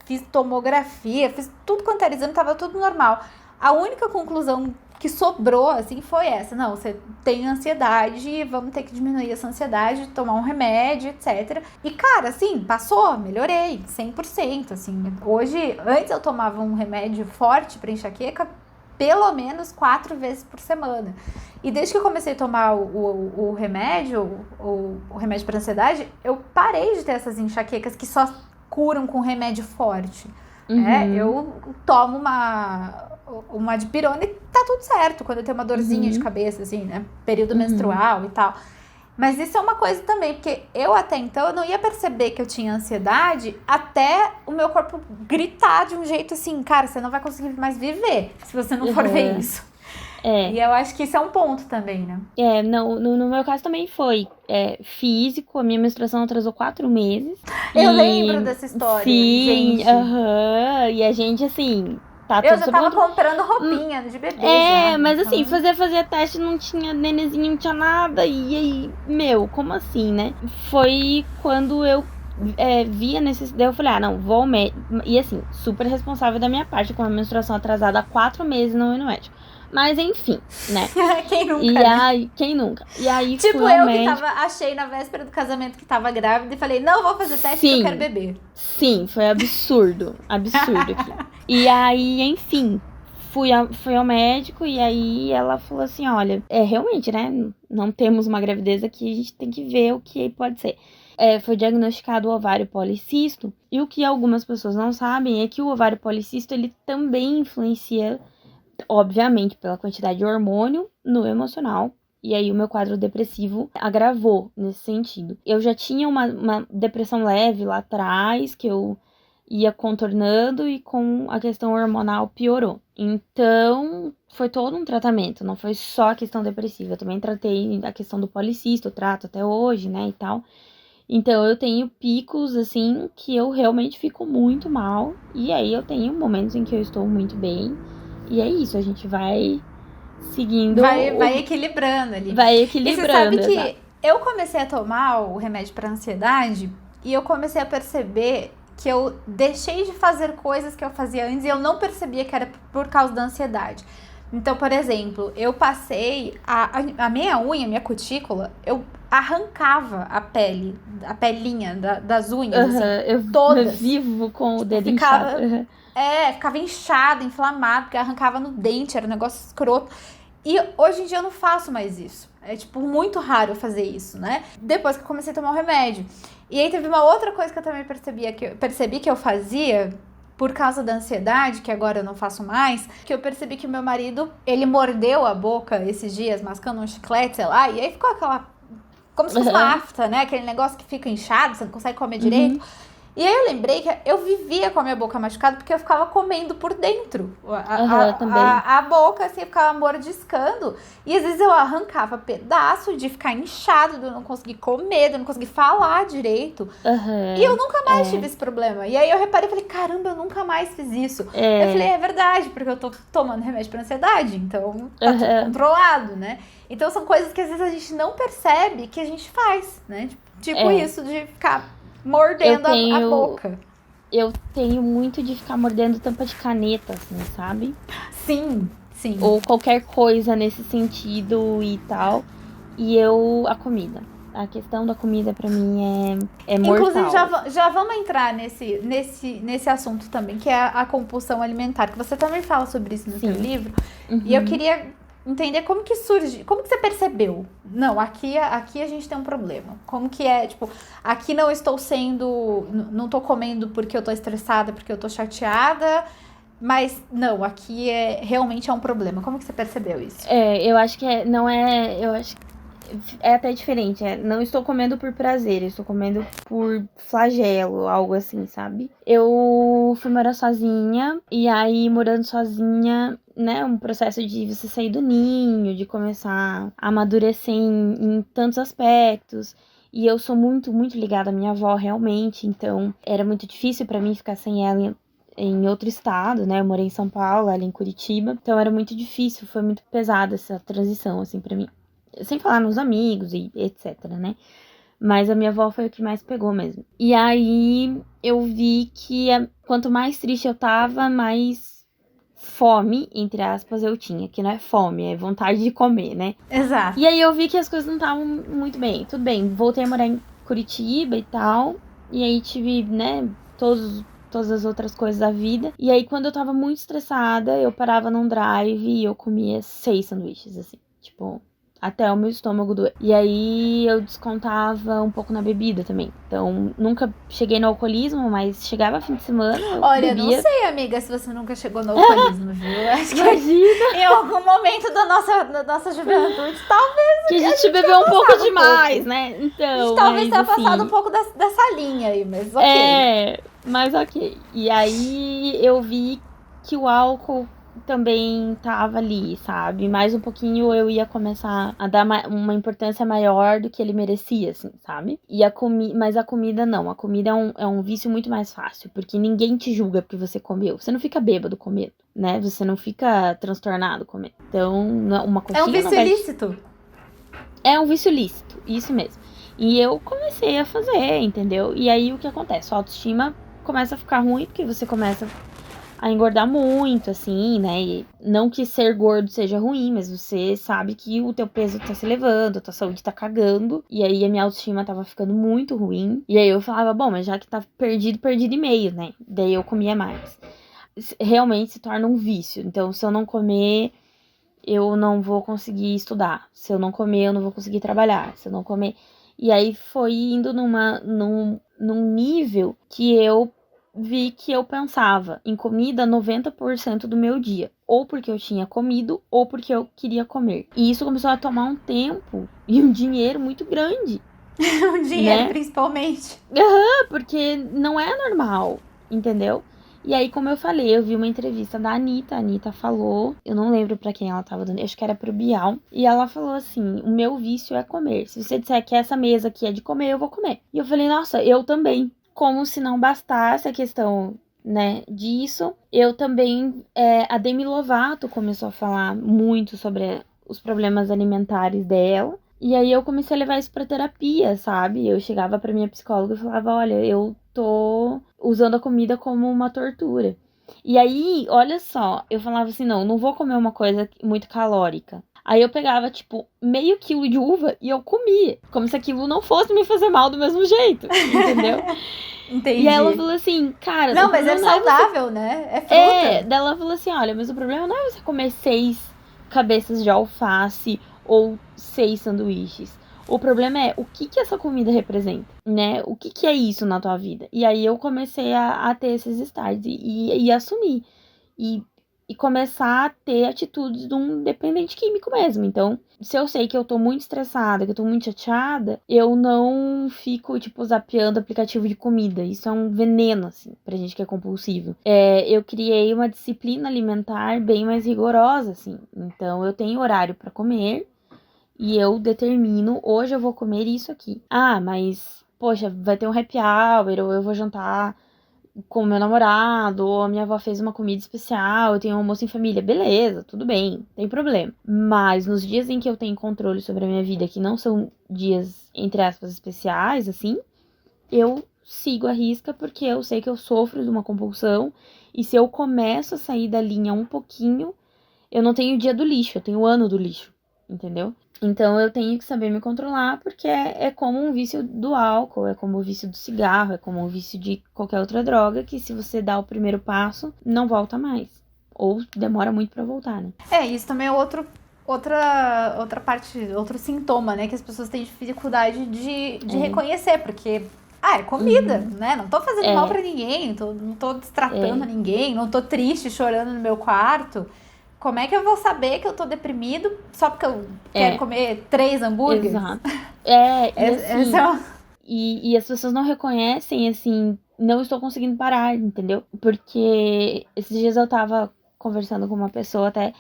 Fiz tomografia, fiz tudo quanto era exame, tava tudo normal. A única conclusão que sobrou, assim, foi essa. Não, você tem ansiedade, vamos ter que diminuir essa ansiedade, tomar um remédio, etc. E, cara, assim, passou, melhorei, 100%, assim. Hoje, antes eu tomava um remédio forte pra enxaqueca, pelo menos 4 vezes por semana. E desde que eu comecei a tomar o remédio, o remédio para ansiedade, eu parei de ter essas enxaquecas que só curam com remédio forte. Eu tomo uma dipirona e tá tudo certo, quando eu tenho uma dorzinha de cabeça, assim, né? Período menstrual e tal. Mas isso é uma coisa também, porque eu até então eu não ia perceber que eu tinha ansiedade até o meu corpo gritar de um jeito assim, cara, você não vai conseguir mais viver se você não for ver isso. E eu acho que isso é um ponto também, né? No meu caso também foi físico, a minha menstruação atrasou 4 meses. Eu lembro dessa história, sim, gente. E a gente, assim... Eu já tava comprando roupinha de bebê já. Mas assim, fazia teste, não tinha nenenzinho, não tinha nada. E aí, como assim, né? Foi quando eu vi a necessidade. Eu falei, não, vou ao médico. E assim, super responsável da minha parte, com a menstruação atrasada há 4 meses, não ir no médico. Mas enfim, né? Quem nunca? E aí, quem nunca? E aí, tipo, eu que achei na véspera do casamento que tava grávida e falei, não vou fazer teste porque eu quero beber. Sim, foi absurdo. Absurdo aqui. E aí, enfim, fui ao médico e aí ela falou assim, olha, realmente, né? Não temos uma gravidez aqui, a gente tem que ver o que pode ser. Foi diagnosticado o ovário policisto. E o que algumas pessoas não sabem é que o ovário policisto, ele também influencia, obviamente, pela quantidade de hormônio no emocional. E aí o meu quadro depressivo agravou nesse sentido. Eu já tinha uma depressão leve lá atrás, que eu ia contornando e com a questão hormonal piorou. Então, foi todo um tratamento, não foi só a questão depressiva. Eu também tratei a questão do policisto, eu trato até hoje, né, e tal. Então, eu tenho picos, assim, que eu realmente fico muito mal. E aí, eu tenho momentos em que eu estou muito bem. E é isso, a gente vai seguindo... Vai equilibrando ali. Vai equilibrando, e você sabe que eu comecei a tomar o remédio para ansiedade e eu comecei a perceber que eu deixei de fazer coisas que eu fazia antes e eu não percebia que era por causa da ansiedade. Então, por exemplo, eu passei a minha unha, minha cutícula, eu arrancava a pelinha das unhas, assim, todas. Eu vivo com o dedo inchado. Ficava inchado, inflamado, porque arrancava no dente, era um negócio escroto. E hoje em dia eu não faço mais isso. É, tipo, muito raro eu fazer isso, né? Depois que eu comecei a tomar o remédio. E aí teve uma outra coisa que eu também percebi que eu fazia por causa da ansiedade, que agora eu não faço mais, que eu percebi que o meu marido, ele mordeu a boca esses dias, mascando um chiclete, sei lá, e aí ficou como se fosse uma afta, né? Aquele negócio que fica inchado, você não consegue comer direito. E aí eu lembrei que eu vivia com a minha boca machucada porque eu ficava comendo por dentro. A boca, assim, eu ficava mordiscando. E às vezes eu arrancava pedaço de ficar inchado, de eu não conseguir comer, de eu não conseguir falar direito. E eu nunca mais tive esse problema. E aí eu reparei e falei, caramba, eu nunca mais fiz isso. Eu falei, é verdade, porque eu tô tomando remédio pra ansiedade, então tá tudo controlado, né? Então são coisas que às vezes a gente não percebe que a gente faz, né? Tipo isso de ficar mordendo a boca. Eu tenho muito de ficar mordendo tampa de caneta, assim, sabe? Sim. Ou qualquer coisa nesse sentido e tal. E a comida. A questão da comida pra mim é mortal. Inclusive, já vamos entrar nesse assunto também, que é a compulsão alimentar, que você também fala sobre isso no seu livro. E eu queria entender como que surge, como que você percebeu? Não, aqui a gente tem um problema. Como que é, tipo, aqui não tô comendo porque eu tô estressada, porque eu tô chateada, mas não, aqui realmente é um problema. Como que você percebeu isso? Eu acho que eu acho que é até diferente, não estou comendo por prazer, eu estou comendo por flagelo, algo assim, sabe? Eu fui morar sozinha, e aí morando sozinha, né, um processo de você sair do ninho, de começar a amadurecer em tantos aspectos. E eu sou muito, muito ligada à minha avó, realmente, então era muito difícil pra mim ficar sem ela em outro estado, né? Eu morei em São Paulo, ela em Curitiba, então era muito difícil, foi muito pesada essa transição, assim, pra mim. Sem falar nos amigos e etc, né? Mas a minha avó foi o que mais pegou mesmo. E aí eu vi que quanto mais triste eu tava, mais fome, entre aspas, eu tinha. Que não é fome, é vontade de comer, né? Exato. E aí eu vi que as coisas não estavam muito bem. Tudo bem, voltei a morar em Curitiba e tal. E aí tive, né, todos todas as outras coisas da vida. E aí, quando eu tava muito estressada, eu parava num drive e eu comia 6 sanduíches, assim. Tipo, até o meu estômago doer. E aí, eu descontava um pouco na bebida também. Então, nunca cheguei no alcoolismo, mas chegava fim de semana, eu Olha, bebia. não sei, amiga, se você nunca chegou no alcoolismo, viu? Acho que Imagina em algum momento da nossa juventude, talvez que a gente bebeu um pouco passado um demais, pouco. né? a gente Então, talvez mas tenha passado um assim... pouco dessa linha aí, mas ok. Mas ok. E aí eu vi que o álcool também tava ali, sabe? Mais um pouquinho eu ia começar a dar uma importância maior do que ele merecia, assim, sabe? Mas a comida não. A comida é um vício muito mais fácil, porque ninguém te julga porque você comeu. Você não fica bêbado comendo, né? Você não fica transtornado comendo. Então, uma coxinha É um vício não vai... ilícito. É um vício lícito, isso mesmo. E eu comecei a fazer, entendeu? E aí o que acontece? A autoestima começa a ficar ruim, porque você começa a engordar muito, assim, né? E não que ser gordo seja ruim, mas você sabe que o teu peso tá se elevando, a tua saúde tá cagando. E aí a minha autoestima tava ficando muito ruim. E aí eu falava, bom, mas já que tá perdido, perdido e meio, né? Daí eu comia mais. Realmente se torna um vício. Então, se eu não comer, eu não vou conseguir estudar. Se eu não comer, eu não vou conseguir trabalhar. Se eu não comer... E aí foi indo num nível que eu vi que eu pensava em comida 90% do meu dia. Ou porque eu tinha comido, ou porque eu queria comer. E isso começou a tomar um tempo e um dinheiro muito grande. O dinheiro, né? principalmente. Porque não é normal, entendeu? E aí, como eu falei, eu vi uma entrevista da Anitta. A Anitta falou, eu não lembro pra quem ela tava dando, acho que era pro Bial. E ela falou assim: o meu vício é comer. Se você disser que essa mesa aqui é de comer, eu vou comer. E eu falei, nossa, eu também. Como se não bastasse a questão, né, disso. Eu também, a Demi Lovato começou a falar muito sobre os problemas alimentares dela. E aí eu comecei a levar isso pra terapia, sabe? Eu chegava pra minha psicóloga e falava, olha, eu tô usando a comida como uma tortura. E aí, olha só, eu falava assim, não vou comer uma coisa muito calórica. Aí eu pegava, tipo, meio quilo de uva e eu comia. Como se aquilo não fosse me fazer mal do mesmo jeito, entendeu? Entendi. E aí ela falou assim, cara... Não, mas é saudável, né? É fruta. Daí ela falou assim, olha, mas o problema não é você comer 6 cabeças de alface ou 6 sanduíches. O problema é o que essa comida representa, né? O que é isso na tua vida? E aí eu comecei a ter esses starts e assumir. E começar a ter atitudes de um dependente químico mesmo. Então, se eu sei que eu tô muito estressada, que eu tô muito chateada, eu não fico, tipo, zapeando aplicativo de comida. Isso é um veneno, assim, pra gente que é compulsivo. Eu criei uma disciplina alimentar bem mais rigorosa, assim. Então, eu tenho horário pra comer e eu determino, hoje eu vou comer isso aqui. Ah, mas, poxa, vai ter um happy hour, ou eu vou jantar com o meu namorado, ou a minha avó fez uma comida especial, eu tenho um almoço em família, beleza, tudo bem, tem problema. Mas nos dias em que eu tenho controle sobre a minha vida, que não são dias, entre aspas, especiais, assim, eu sigo a risca porque eu sei que eu sofro de uma compulsão, e se eu começo a sair da linha um pouquinho, eu não tenho o dia do lixo, eu tenho o ano do lixo, entendeu? Então eu tenho que saber me controlar, porque é como um vício do álcool, é como o vício do cigarro, é como o vício de qualquer outra droga, que se você dá o primeiro passo, não volta mais. Ou demora muito pra voltar, né? Isso também é outra parte, outro sintoma, né? Que as pessoas têm dificuldade de reconhecer, porque... é comida, né? Não tô fazendo mal pra ninguém, não tô destratando ninguém, não tô triste, chorando no meu quarto. Como é que eu vou saber que eu tô deprimido só porque eu quero comer 3 hambúrgueres? Exato. E as pessoas não reconhecem, assim, não estou conseguindo parar, entendeu? Porque esses dias eu tava conversando com uma pessoa até,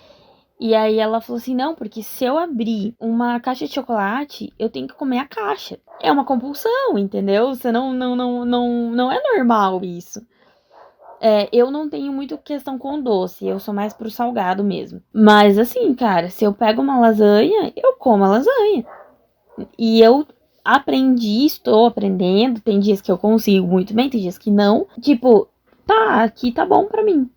e aí ela falou assim, não, porque se eu abrir uma caixa de chocolate, eu tenho que comer a caixa. É uma compulsão, entendeu? Você não é normal isso. Eu não tenho muito questão com doce, eu sou mais pro salgado mesmo. Mas assim, cara, se eu pego uma lasanha, eu como a lasanha. E eu aprendi, estou aprendendo, tem dias que eu consigo muito bem, tem dias que não. Tipo, tá, aqui tá bom pra mim.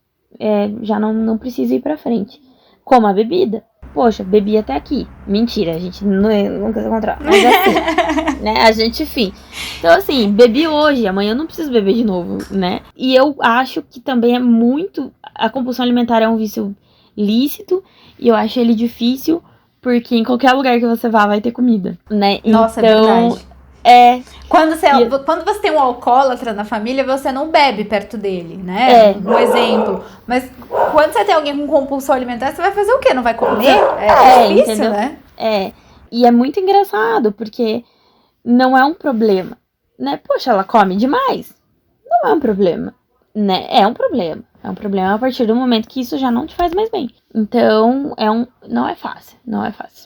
Já não preciso ir pra frente. Como a bebida. poxa, bebi até aqui. Mentira, a gente nunca se encontrou. Mas assim, né? A gente, enfim. Então, assim, bebi hoje, amanhã eu não preciso beber de novo, né? E eu acho que também é muito... A compulsão alimentar é um vício lícito, e eu acho ele difícil, porque em qualquer lugar que você vá, vai ter comida, né? Nossa, então, é verdade. Quando você tem um alcoólatra na família, você não bebe perto dele, né? Um exemplo. Mas quando você tem alguém com compulsão alimentar, você vai fazer o quê? Não vai comer? É difícil, entendeu? né? E é muito engraçado, porque não é um problema, né? Poxa, ela come demais. Não é um problema, né? É um problema. É um problema a partir do momento que isso já não te faz mais bem. Então, não é fácil.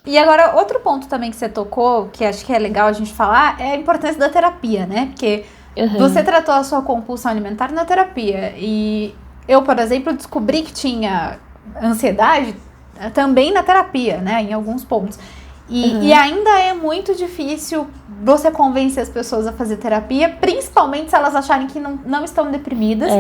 E agora, outro ponto também que você tocou, que acho que é legal a gente falar, é a importância da terapia, né? Porque você tratou a sua compulsão alimentar na terapia. E eu, por exemplo, descobri que tinha ansiedade também na terapia, né? Em alguns pontos. E ainda é muito difícil você convencer as pessoas a fazer terapia, principalmente se elas acharem que não estão deprimidas.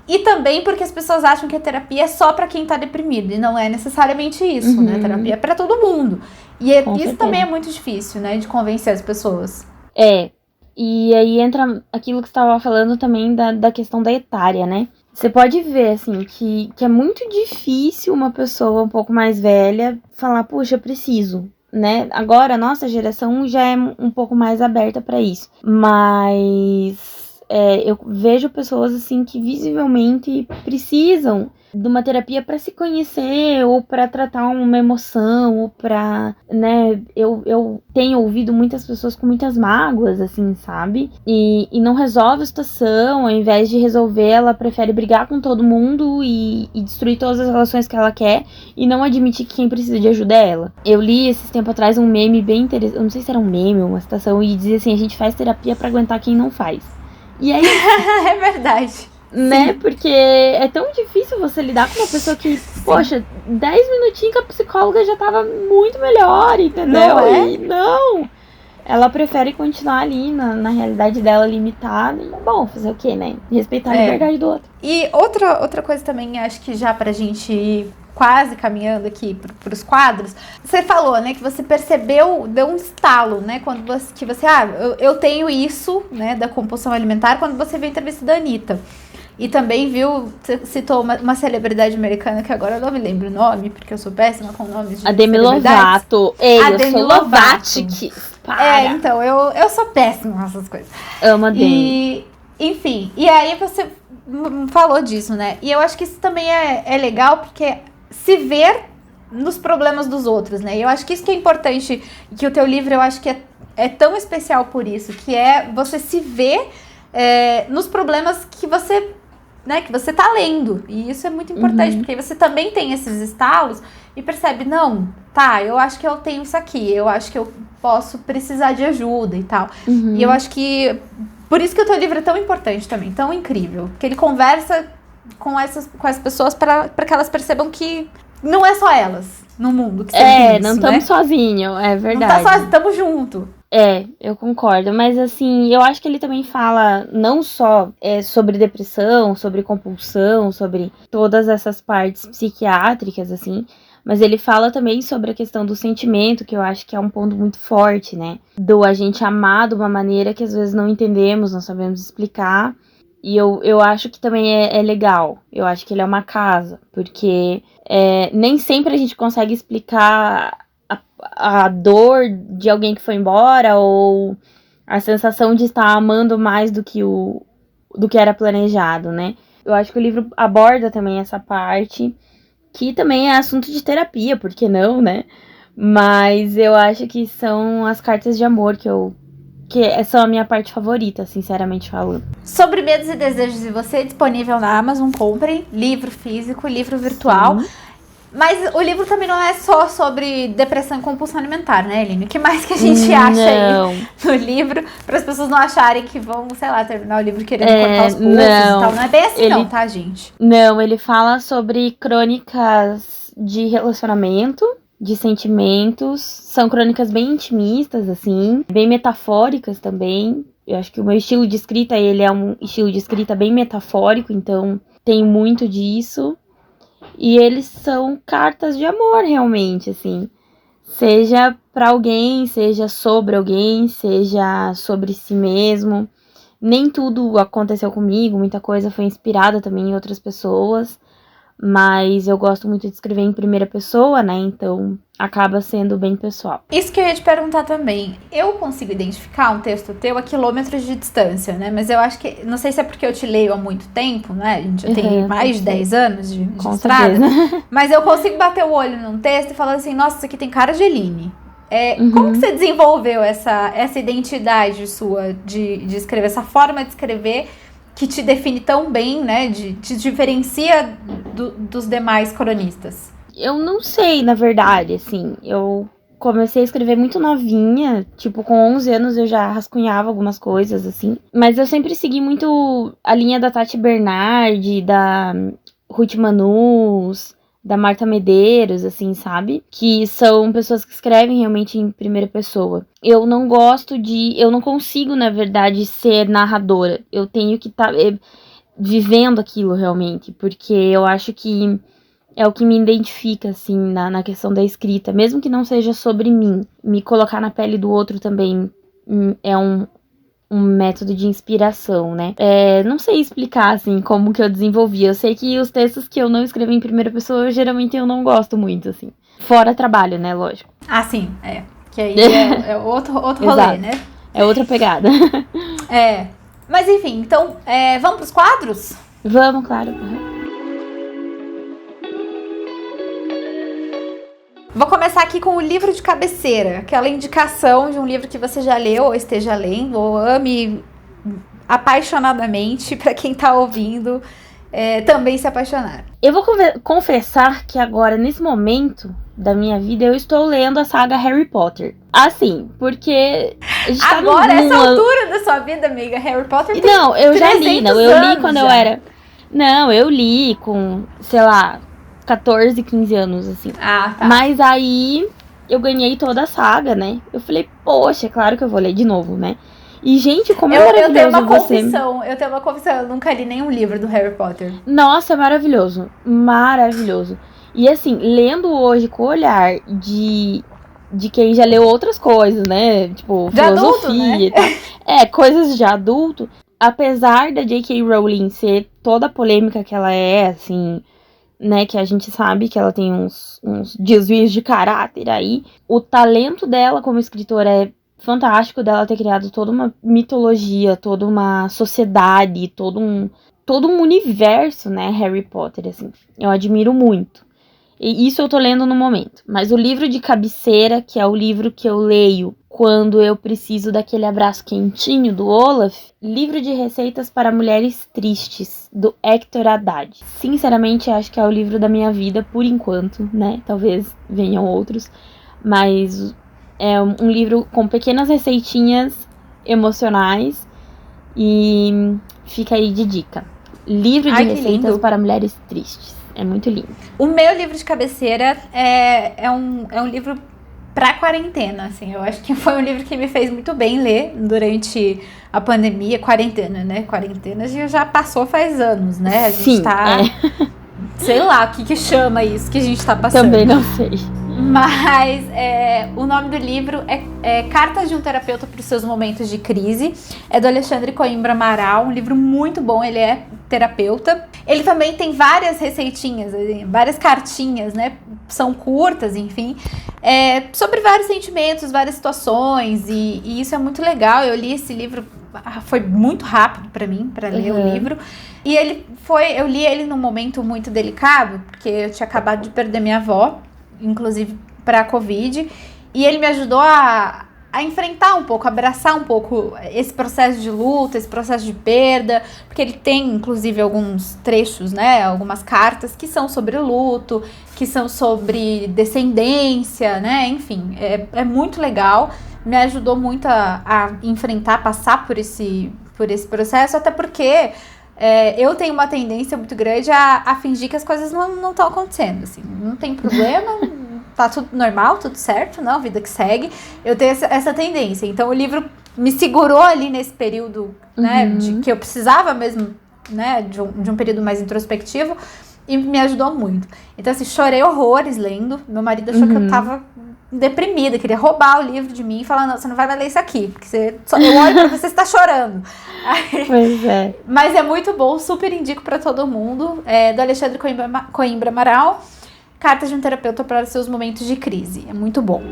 E também porque as pessoas acham que a terapia é só pra quem tá deprimido. E não é necessariamente isso, né? A terapia é pra todo mundo. E isso também é muito difícil, né? De convencer as pessoas. E aí entra aquilo que você estava falando também da questão da etária, né? Você pode ver, assim, que é muito difícil uma pessoa um pouco mais velha falar, puxa, eu preciso, né? Agora, a nossa geração já é um pouco mais aberta pra isso. Mas... eu vejo pessoas assim que visivelmente precisam de uma terapia para se conhecer ou para tratar uma emoção ou para, né, eu tenho ouvido muitas pessoas com muitas mágoas, assim, sabe? E não resolve a situação, ao invés de resolver, ela prefere brigar com todo mundo e destruir todas as relações que ela quer e não admitir que quem precisa de ajuda é ela. Eu li esses tempos atrás um meme bem interessante, eu não sei se era um meme ou uma citação, e dizia assim, a gente faz terapia para aguentar quem não faz. E aí, é verdade. Né? Sim. Porque é tão difícil você lidar com uma pessoa que, poxa, 10 minutinhos que a psicóloga já tava muito melhor, entendeu? Não é? E não, ela prefere continuar ali na realidade dela limitada. E, bom, fazer o quê, né? Respeitar a liberdade do outro. E outra coisa também, acho que já pra gente ir quase caminhando aqui pros quadros, você falou, né, que você percebeu, deu um estalo, né, quando você eu tenho isso, né, da compulsão alimentar, quando você viu a entrevista da Anitta. E também você citou uma celebridade americana, que agora eu não me lembro o nome, porque eu sou péssima com nomes de a Demi Lovato. Ei, eu sou Lovatic. Então, eu sou péssima com essas coisas. Amo a Demi. Enfim, e aí você falou disso, né? E eu acho que isso também é legal, porque se ver nos problemas dos outros, né? E eu acho que isso que é importante, que o teu livro eu acho que é tão especial por isso, que é você se ver nos problemas que você, né, que você tá lendo. E isso é muito importante, porque você também tem esses estalos e percebe, não, tá, eu acho que eu tenho isso aqui, eu acho que eu posso precisar de ajuda e tal. E eu acho que, por isso que o teu livro é tão importante também, tão incrível, porque ele conversa com as pessoas para que elas percebam que não é só elas no mundo que sentem isso, não estamos sozinhos, é verdade. Não tá sozinho, estamos juntos. Eu concordo, mas assim, eu acho que ele também fala não só sobre depressão, sobre compulsão, sobre todas essas partes psiquiátricas, assim, mas ele fala também sobre a questão do sentimento, que eu acho que é um ponto muito forte, né? Do a gente amar de uma maneira que às vezes não entendemos, não sabemos explicar. E eu acho que também é legal. Eu acho que ele é uma casa, porque nem sempre a gente consegue explicar a dor de alguém que foi embora ou a sensação de estar amando mais do que era planejado, né? Eu acho que o livro aborda também essa parte, que também é assunto de terapia, por que não, né? Mas eu acho que são as cartas de amor que são a minha parte favorita, sinceramente falando. Sobre Medos e Desejos de Você, disponível na Amazon, comprem. Livro físico, livro virtual. Sim. Mas o livro também não é só sobre depressão e compulsão alimentar, né, Eline? O que mais que a gente acha aí no livro? Para as pessoas não acharem que vão, sei lá, terminar o livro querendo cortar os pulsos e tal. Não é bem assim não, tá, gente? Não, ele fala sobre crônicas de relacionamento, de sentimentos. São crônicas bem intimistas, assim, bem metafóricas também. Eu acho que o meu estilo de escrita, ele é um estilo de escrita bem metafórico, então tem muito disso. E eles são cartas de amor, realmente, assim. Seja pra alguém, seja sobre alguém, seja sobre si mesmo. Nem tudo aconteceu comigo, muita coisa foi inspirada também em outras pessoas. Mas eu gosto muito de escrever em primeira pessoa, né? Então acaba sendo bem pessoal. Isso que eu ia te perguntar também. Eu consigo identificar um texto teu a quilômetros de distância, né? Mas eu acho que. Não sei se é porque eu te leio há muito tempo, né? A gente já tem mais de 10 anos de estrada. Mas eu consigo bater o olho num texto e falar assim: nossa, isso aqui tem cara de Eline. Como que você desenvolveu essa identidade sua de escrever, essa forma de escrever que te define tão bem, né? Te diferencia dos demais cronistas? Eu não sei, na verdade, assim. Eu comecei a escrever muito novinha, tipo, com 11 anos eu já rascunhava algumas coisas, assim. Mas eu sempre segui muito a linha da Tati Bernardi, da Ruth Manus, da Marta Medeiros, assim, sabe? Que são pessoas que escrevem realmente em primeira pessoa. Eu não consigo, na verdade, ser narradora. Eu tenho que estar vivendo aquilo realmente, porque eu acho que é o que me identifica, assim, na questão da escrita. Mesmo que não seja sobre mim, me colocar na pele do outro também é um método de inspiração, né? Não sei explicar, assim, como que eu desenvolvi. Eu sei que os textos que eu não escrevo em primeira pessoa, geralmente eu não gosto muito, assim. Fora trabalho, né? Lógico. Ah, sim, Que aí é outro rolê, né? É outra pegada. Mas enfim, então, vamos pros quadros? Vamos, claro. Vou começar aqui com o livro de cabeceira, aquela indicação de um livro que você já leu ou esteja lendo, ou ame apaixonadamente, para quem tá ouvindo também se apaixonar. Eu vou confessar que agora, nesse momento da minha vida, eu estou lendo a saga Harry Potter. Assim, porque a gente tá agora, essa altura da sua vida, amiga, Harry Potter tem Não, eu já li, não, eu li quando já. eu era... Não, eu li com, sei lá, 14, 15 anos, assim. Ah, tá. Mas aí eu ganhei toda a saga, né? Eu falei, poxa, é claro que eu vou ler de novo, né? E, gente, como é maravilhoso eu tenho uma confissão, eu nunca li nenhum livro do Harry Potter. Nossa, é maravilhoso. Maravilhoso. E assim, lendo hoje com o olhar de quem já leu outras coisas, né? Tipo, de filosofia adulto, né? E tal. Coisas de adulto. Apesar da J.K. Rowling ser toda a polêmica que ela é, assim, né? Que a gente sabe que ela tem uns desvios de caráter aí. O talento dela como escritora é fantástico, dela ter criado toda uma mitologia, toda uma sociedade, todo um universo, né, Harry Potter, assim. Eu admiro muito. E isso eu tô lendo no momento. Mas o livro de cabeceira, que é o livro que eu leio quando eu preciso daquele abraço quentinho do Olaf, livro de receitas para mulheres tristes, do Hector Haddad. Sinceramente, acho que é o livro da minha vida, por enquanto, né? Talvez venham outros. Mas é um livro com pequenas receitinhas emocionais e fica aí de dica. Livro de receitas para mulheres tristes. É muito lindo. O meu livro de cabeceira é um livro pra quarentena, assim. Eu acho que foi um livro que me fez muito bem ler durante a pandemia. Quarentena, né? Quarentena já passou faz anos, né? A gente sei lá o que chama isso que a gente tá passando. Também não sei. Mas o nome do livro é Cartas de um Terapeuta para os Seus Momentos de Crise. É do Alexandre Coimbra Amaral, um livro muito bom, ele é terapeuta. Ele também tem várias receitinhas, várias cartinhas, né? São curtas, enfim, sobre vários sentimentos, várias situações, e isso é muito legal. Eu li esse livro, foi muito rápido para mim, para ler o livro. E eu li ele num momento muito delicado, porque eu tinha acabado de perder minha avó, inclusive para a Covid, e ele me ajudou a enfrentar um pouco, abraçar um pouco esse processo de luta, esse processo de perda, porque ele tem, inclusive, alguns trechos, né, algumas cartas que são sobre luto, que são sobre descendência, né, enfim, é muito legal, me ajudou muito a enfrentar, passar por esse processo, até porque eu tenho uma tendência muito grande a fingir que as coisas não estão acontecendo, assim, não tem problema, tá tudo normal, tudo certo, não, vida que segue. Eu tenho essa tendência. Então, o livro me segurou ali nesse período, né, de que eu precisava mesmo, né, de um período mais introspectivo. e me ajudou muito. Então, assim, chorei horrores lendo. Meu marido achou que eu tava deprimida, queria roubar o livro de mim e falar, não, você não vai mais ler isso aqui, porque eu olho pra você está chorando. Aí, Pois é. mas é muito bom, super indico pra todo mundo. É do Alexandre Coimbra Amaral, Cartas de um Terapeuta para os Seus Momentos de Crise. É muito bom.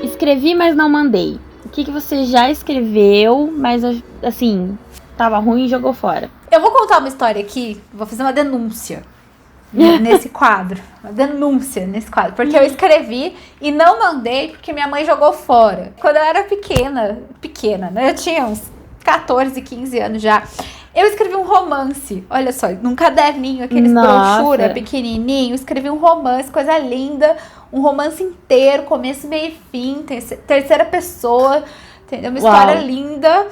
Escrevi, mas não mandei. O que você já escreveu, mas assim, tava ruim e jogou fora? Eu vou contar uma história aqui, vou fazer uma denúncia nesse quadro. Uma denúncia nesse quadro. Porque eu escrevi e não mandei porque minha mãe jogou fora. Quando eu era pequena, né? Eu tinha uns 14, 15 anos já. Eu escrevi um romance, olha só, num caderninho, aqueles brochura pequenininho. Escrevi um romance, coisa linda. Um romance inteiro, começo, meio e fim, terceira pessoa, entendeu? Uma história linda.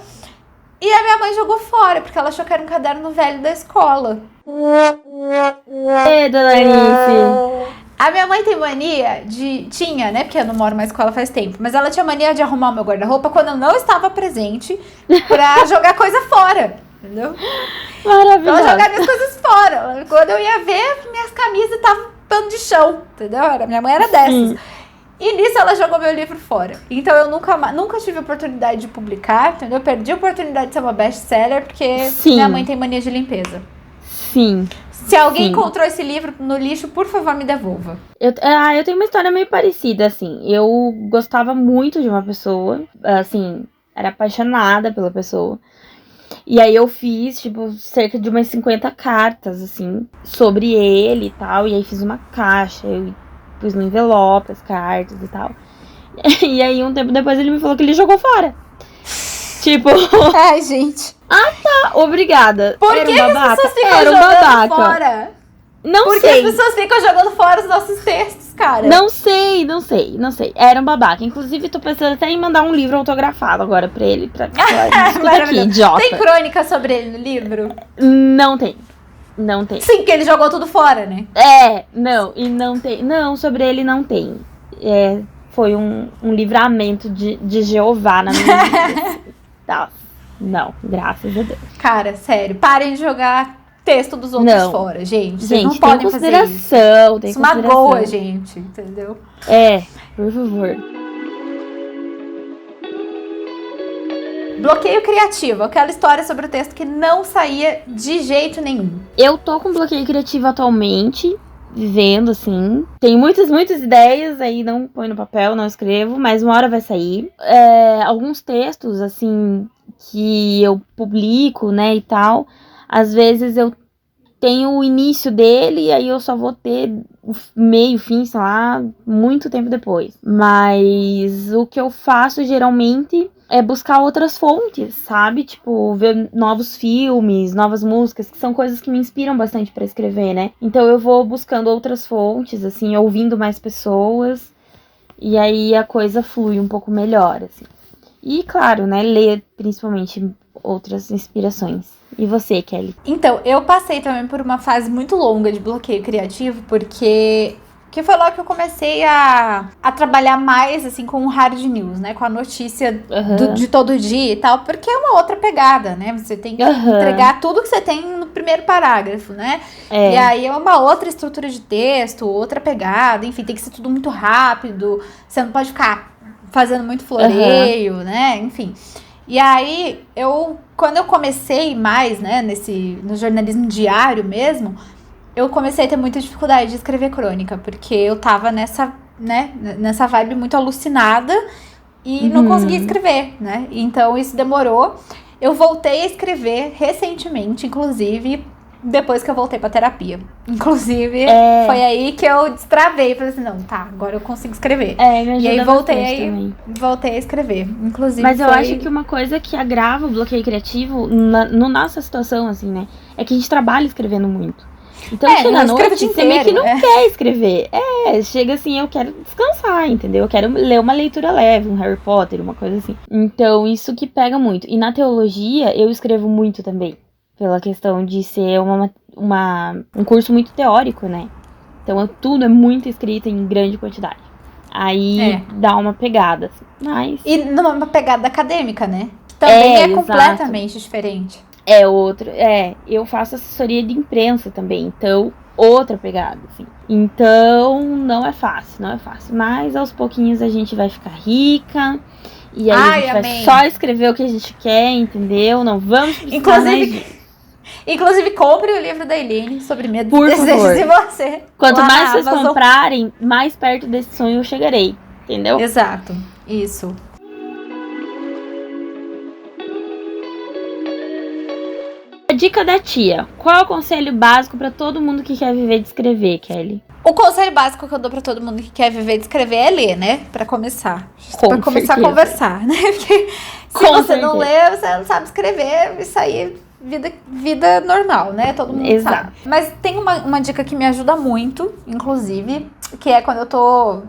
E a minha mãe jogou fora, porque ela achou que era um caderno velho da escola. Ei, dona Alice. A minha mãe tem mania tinha, né? Porque eu não moro mais com ela faz tempo. Mas ela tinha mania de arrumar o meu guarda-roupa quando eu não estava presente pra jogar coisa fora. Entendeu? Maravilhoso. Pra jogar minhas coisas fora. Quando eu ia ver, minhas camisas estavam pano de chão, entendeu? Minha mãe era dessas. Sim. E nisso ela jogou meu livro fora. Então eu nunca tive a oportunidade de publicar, entendeu? Eu perdi a oportunidade de ser uma best-seller porque minha mãe tem mania de limpeza. Sim. Se alguém encontrou esse livro no lixo, por favor, me devolva. Eu tenho uma história meio parecida, assim. Eu gostava muito de uma pessoa, assim, era apaixonada pela pessoa. E aí eu fiz, tipo, cerca de umas 50 cartas, assim, sobre ele e tal. E aí fiz uma caixa, eu pus no envelope as cartas e tal. E aí um tempo depois ele me falou que ele jogou fora. Tipo... Ai, gente. Obrigada. Por que as pessoas ficam jogando fora? Não sei. Por que as pessoas ficam jogando fora os nossos textos, cara? Não sei. Era um babaca. Inclusive, tô pensando até em mandar um livro autografado agora pra ele. Escuta aqui, idiota. Tem crônica sobre ele no livro? Não tem. Sim, porque ele jogou tudo fora, né? Não tem. Não, sobre ele não tem. Foi um livramento de Jeová na minha vida. Tá. Não, graças a Deus. Cara, sério, parem de jogar texto dos outros fora, gente. Vocês não podem fazer isso. Isso magoa, gente, entendeu? Por favor. Bloqueio criativo, aquela história sobre o texto que não saía de jeito nenhum. Eu tô com bloqueio criativo atualmente, vivendo assim. Tenho muitas ideias, aí não põe no papel, não escrevo, mas uma hora vai sair. Alguns textos, assim, que eu publico, né, e tal, às vezes eu tenho o início dele e aí eu só vou ter o meio, fim, sei lá, muito tempo depois. Mas o que eu faço geralmente é buscar outras fontes, sabe? Tipo, ver novos filmes, novas músicas, que são coisas que me inspiram bastante pra escrever, né? Então eu vou buscando outras fontes, assim, ouvindo mais pessoas, e aí a coisa flui um pouco melhor, assim. E, claro, né, ler principalmente outras inspirações. E você, Kelly? Então, eu passei também por uma fase muito longa de bloqueio criativo, porque foi logo que eu comecei a trabalhar mais, assim, com o hard news, né? Com a notícia de todo dia e tal, porque é uma outra pegada, né? Você tem que entregar tudo que você tem no primeiro parágrafo, né? E aí é uma outra estrutura de texto, outra pegada, enfim, tem que ser tudo muito rápido, você não pode ficar fazendo muito floreio, né? Enfim. E aí, quando eu comecei mais, né, no jornalismo diário mesmo, eu comecei a ter muita dificuldade de escrever crônica, porque eu tava nessa vibe muito alucinada e não conseguia escrever, né? Então, isso demorou. Eu voltei a escrever recentemente, inclusive, depois que eu voltei pra terapia. Inclusive, foi aí que eu destravei. Falei assim, não, tá, agora eu consigo escrever. Me ajuda. E aí voltei a escrever. Inclusive, mas eu acho que uma coisa que agrava o bloqueio criativo, no nossa situação, assim, né, é que a gente trabalha escrevendo muito. Então, chega à noite, você meio que não quer escrever. Chega assim, eu quero descansar, entendeu? Eu quero ler uma leitura leve, um Harry Potter, uma coisa assim. Então, isso que pega muito. E na teologia, eu escrevo muito também. Pela questão de ser um curso muito teórico, né? Então, tudo é muito escrito em grande quantidade. Aí, dá uma pegada, assim. Mas... E numa pegada acadêmica, né? Que também é completamente diferente. Eu faço assessoria de imprensa também, então, outra pegada, assim. Então, não é fácil. Mas, aos pouquinhos, a gente vai ficar rica. E aí, a gente vai só escrever o que a gente quer, entendeu? Não vamos precisar mais disso. Inclusive, compre o livro da Eileen sobre medo Por e desejos favor. de você. Quanto mais vocês comprarem, mais perto desse sonho eu chegarei, entendeu? Exato, isso. A dica da tia. Qual é o conselho básico pra todo mundo que quer viver de escrever, Kelly? O conselho básico que eu dou pra todo mundo que quer viver de escrever é ler, né? Pra começar. Pra começar a conversar, né? Porque se você não lê, você não sabe escrever, isso aí, vida normal, né? Todo mundo sabe. Mas tem uma dica que me ajuda muito, inclusive, que é quando eu tô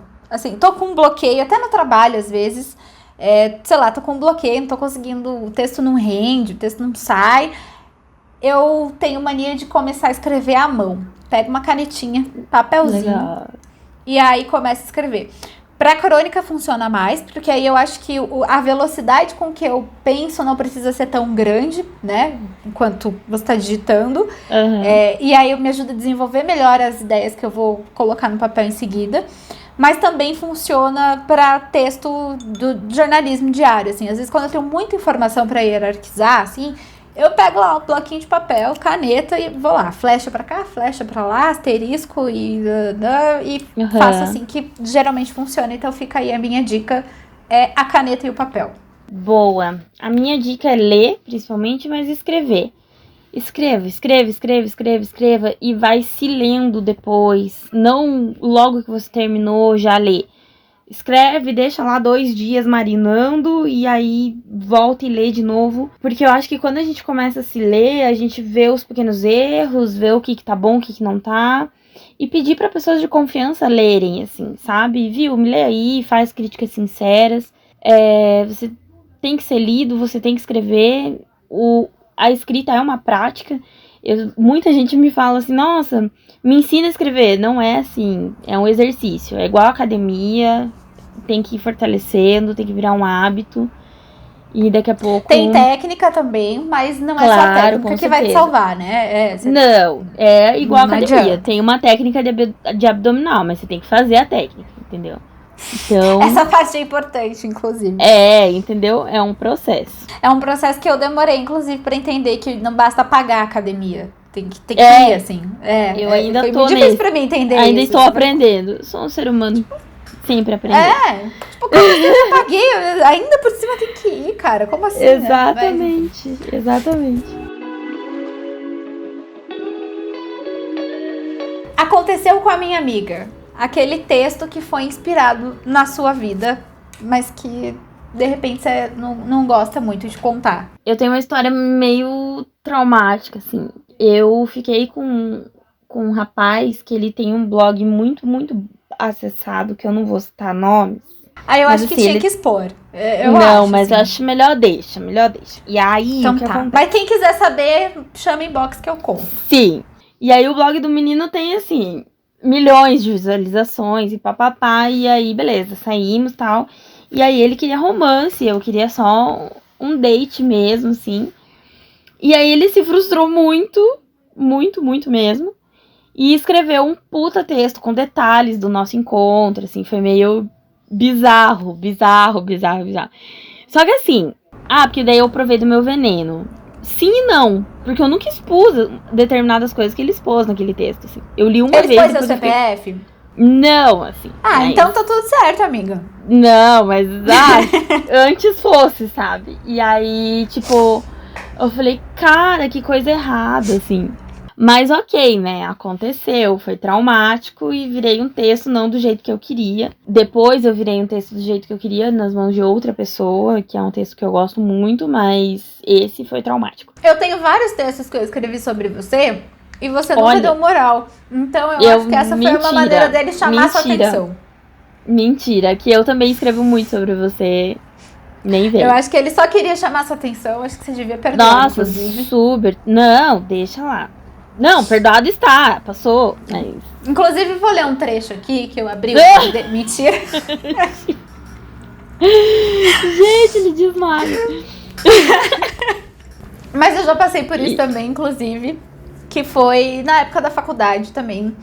com um bloqueio, até no trabalho às vezes, sei lá, tô com um bloqueio, não tô conseguindo, o texto não rende, o texto não sai. Eu tenho mania de começar a escrever à mão. Pego uma canetinha, papelzinho. Legal. E aí começo a escrever. Pra crônica funciona mais, porque aí eu acho que a velocidade com que eu penso não precisa ser tão grande, né? Enquanto você tá digitando. Uhum. E aí me ajuda a desenvolver melhor as ideias que eu vou colocar no papel em seguida. Mas também funciona para texto do jornalismo diário, assim. Às vezes quando eu tenho muita informação para hierarquizar, assim, eu pego lá um bloquinho de papel, caneta e vou lá, flecha pra cá, flecha pra lá, asterisco e faço assim, que geralmente funciona. Então fica aí a minha dica, é a caneta e o papel. Boa. A minha dica é ler, principalmente, mas escrever. Escreva e vai se lendo depois. Não logo que você terminou, já lê. Escreve, deixa lá 2 dias marinando e aí volta e lê de novo. Porque eu acho que quando a gente começa a se ler, a gente vê os pequenos erros, vê o que tá bom, o que não tá. E pedir para pessoas de confiança lerem, assim, sabe? Viu? Me lê aí, faz críticas sinceras. Você tem que ser lido, você tem que escrever. A escrita é uma prática. Muita gente me fala assim, nossa, me ensina a escrever. Não é assim, é um exercício. É igual a academia, tem que ir fortalecendo, tem que virar um hábito. E daqui a pouco... Tem técnica também, mas não é só a técnica que vai te salvar, né? Não, é igual a academia. Adianta. Tem uma técnica de abdominal, mas você tem que fazer a técnica, entendeu? Então, essa parte é importante, inclusive. Entendeu? É um processo. É um processo que eu demorei, inclusive, pra entender que não basta pagar a academia. Tem que ir, assim. Eu ainda foi tô muito difícil pra mim entender ainda isso. Estou aprendendo. Sou um ser humano sempre aprendendo. Tipo, como eu paguei, ainda por cima tem que ir, cara. Como assim, Exatamente, né? Exatamente. Aconteceu com a minha amiga. Aquele texto que foi inspirado na sua vida, mas que, de repente, você não gosta muito de contar. Eu tenho uma história meio traumática, assim. Eu fiquei com um rapaz que ele tem um blog muito, muito acessado, que eu não vou citar nomes. Eu acho que tinha que expor. Mas eu acho melhor deixa. E aí, então, o que acontece? Mas quem quiser saber, chama inbox que eu conto. Sim. E aí o blog do menino tem, assim, milhões de visualizações e papapá. E aí, beleza, saímos e tal. E aí ele queria romance, eu queria só um date mesmo, assim. E aí ele se frustrou muito, muito, muito mesmo. E escreveu um puta texto com detalhes do nosso encontro, assim, foi meio bizarro. Só que assim, porque daí eu provei do meu veneno. Sim e não, porque eu nunca expus determinadas coisas que ele expôs naquele texto, assim. Eu li uma vez... Ele expôs seu CPF? Não, assim. Então tá tudo certo, amiga. Não, mas antes fosse, sabe? E aí, tipo, eu falei, cara, que coisa errada, assim. Mas ok, né? Aconteceu, foi traumático e virei um texto não do jeito que eu queria. Depois eu virei um texto do jeito que eu queria nas mãos de outra pessoa, que é um texto que eu gosto muito, mas esse foi traumático. Eu tenho vários textos que eu escrevi sobre você e você nunca deu moral. Então eu acho que essa foi uma maneira dele chamar sua atenção. Mentira, que eu também escrevo muito sobre você. Nem veio. Eu acho que ele só queria chamar sua atenção, acho que você devia perdoar. Nossa, inclusive. Super. Não, deixa lá. Não, perdoado está, passou. Mas... Inclusive, vou ler um trecho aqui que eu abri. Mentira. Gente, ele desmaia. Mas eu já passei por isso também, inclusive, que foi na época da faculdade também.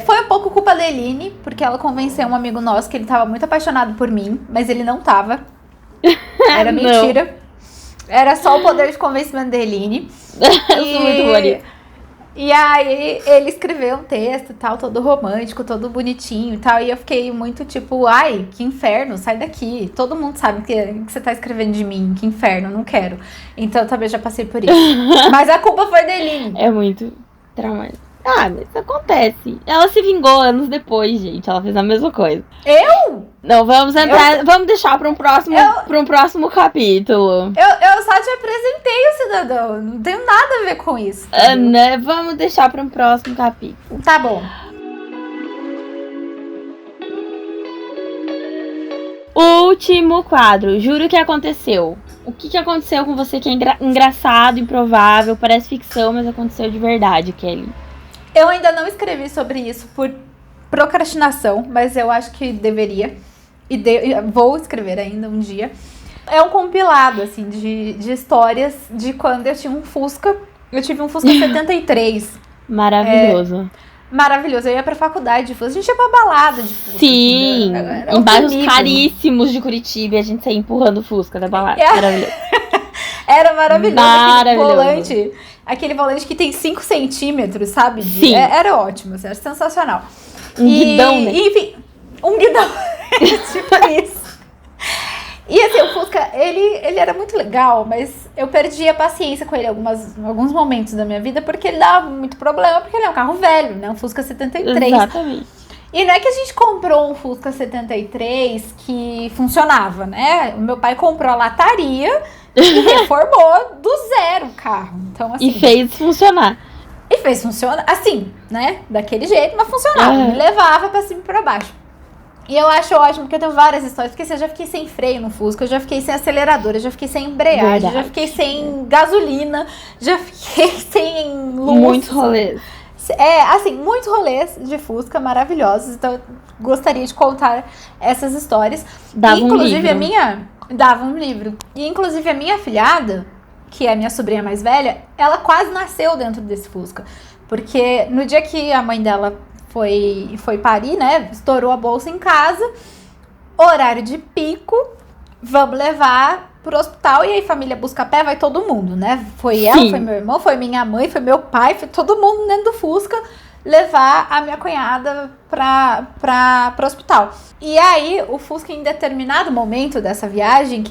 Foi um pouco culpa da Eline, porque ela convenceu um amigo nosso que ele tava muito apaixonado por mim, mas ele não tava. Era mentira. Era só o poder de convencimento da Eline. Eu sou muito bonita. E aí ele escreveu um texto e tal, todo romântico, todo bonitinho e tal. E eu fiquei muito tipo, ai, que inferno, sai daqui. Todo mundo sabe que você tá escrevendo de mim, que inferno, não quero. Então eu também já passei por isso. Mas a culpa foi da Eline. É muito traumático. Ah, mas isso acontece. Ela se vingou anos depois, gente. Ela fez a mesma coisa. Eu? Não, vamos deixar para um próximo capítulo. Eu só te apresentei o cidadão. Não tenho nada a ver com isso. Né? Vamos deixar para um próximo capítulo. Tá bom. Último quadro. Juro que aconteceu. O que aconteceu com você que é engraçado, improvável, parece ficção, mas aconteceu de verdade, Kelly? Eu ainda não escrevi sobre isso por procrastinação, mas eu acho que deveria. Vou escrever ainda um dia. É um compilado, assim, de histórias de quando eu tinha um Fusca. Eu tive um Fusca 73. Maravilhoso. Maravilhoso. Eu ia pra faculdade de Fusca. A gente ia pra balada de Fusca. Sim. Em bairros caríssimos de Curitiba. E a gente saía empurrando o Fusca da balada. Maravilhoso. Era maravilhoso. Aquele volante que tem 5 centímetros, sabe? Sim. Era ótimo, era sensacional. Guidão, né? Enfim, um guidão. Tipo isso. E assim, o Fusca, ele era muito legal, mas eu perdi a paciência com ele em alguns momentos da minha vida, porque ele dava muito problema, porque ele é um carro velho, né? Um Fusca 73. Exatamente. E não é que a gente comprou um Fusca 73 que funcionava, né? O meu pai comprou a lataria e reformou do zero o carro. Então, assim, e fez funcionar. E fez funcionar, assim, né? Daquele jeito, mas funcionava. Me levava pra cima e pra baixo. E eu acho ótimo, porque eu tenho várias histórias. Porque assim, eu já fiquei sem freio no Fusca, eu já fiquei sem acelerador, eu já fiquei sem embreagem, já fiquei sem gasolina, já fiquei sem luz. Muitos rolês. Assim, muitos rolês de Fusca maravilhosos. Então, eu gostaria de contar essas histórias. Dava um livro. Dava um livro. E, inclusive, a minha afilhada, que é a minha sobrinha mais velha, ela quase nasceu dentro desse Fusca. Porque no dia que a mãe dela foi parir, né? Estourou a bolsa em casa. Horário de pico. Vamos levar pro hospital. E aí, família busca pé, vai todo mundo, né? Foi ela, foi meu irmão, foi minha mãe, foi meu pai, foi todo mundo dentro do Fusca levar a minha cunhada pro hospital. E aí, o Fusca, em determinado momento dessa viagem,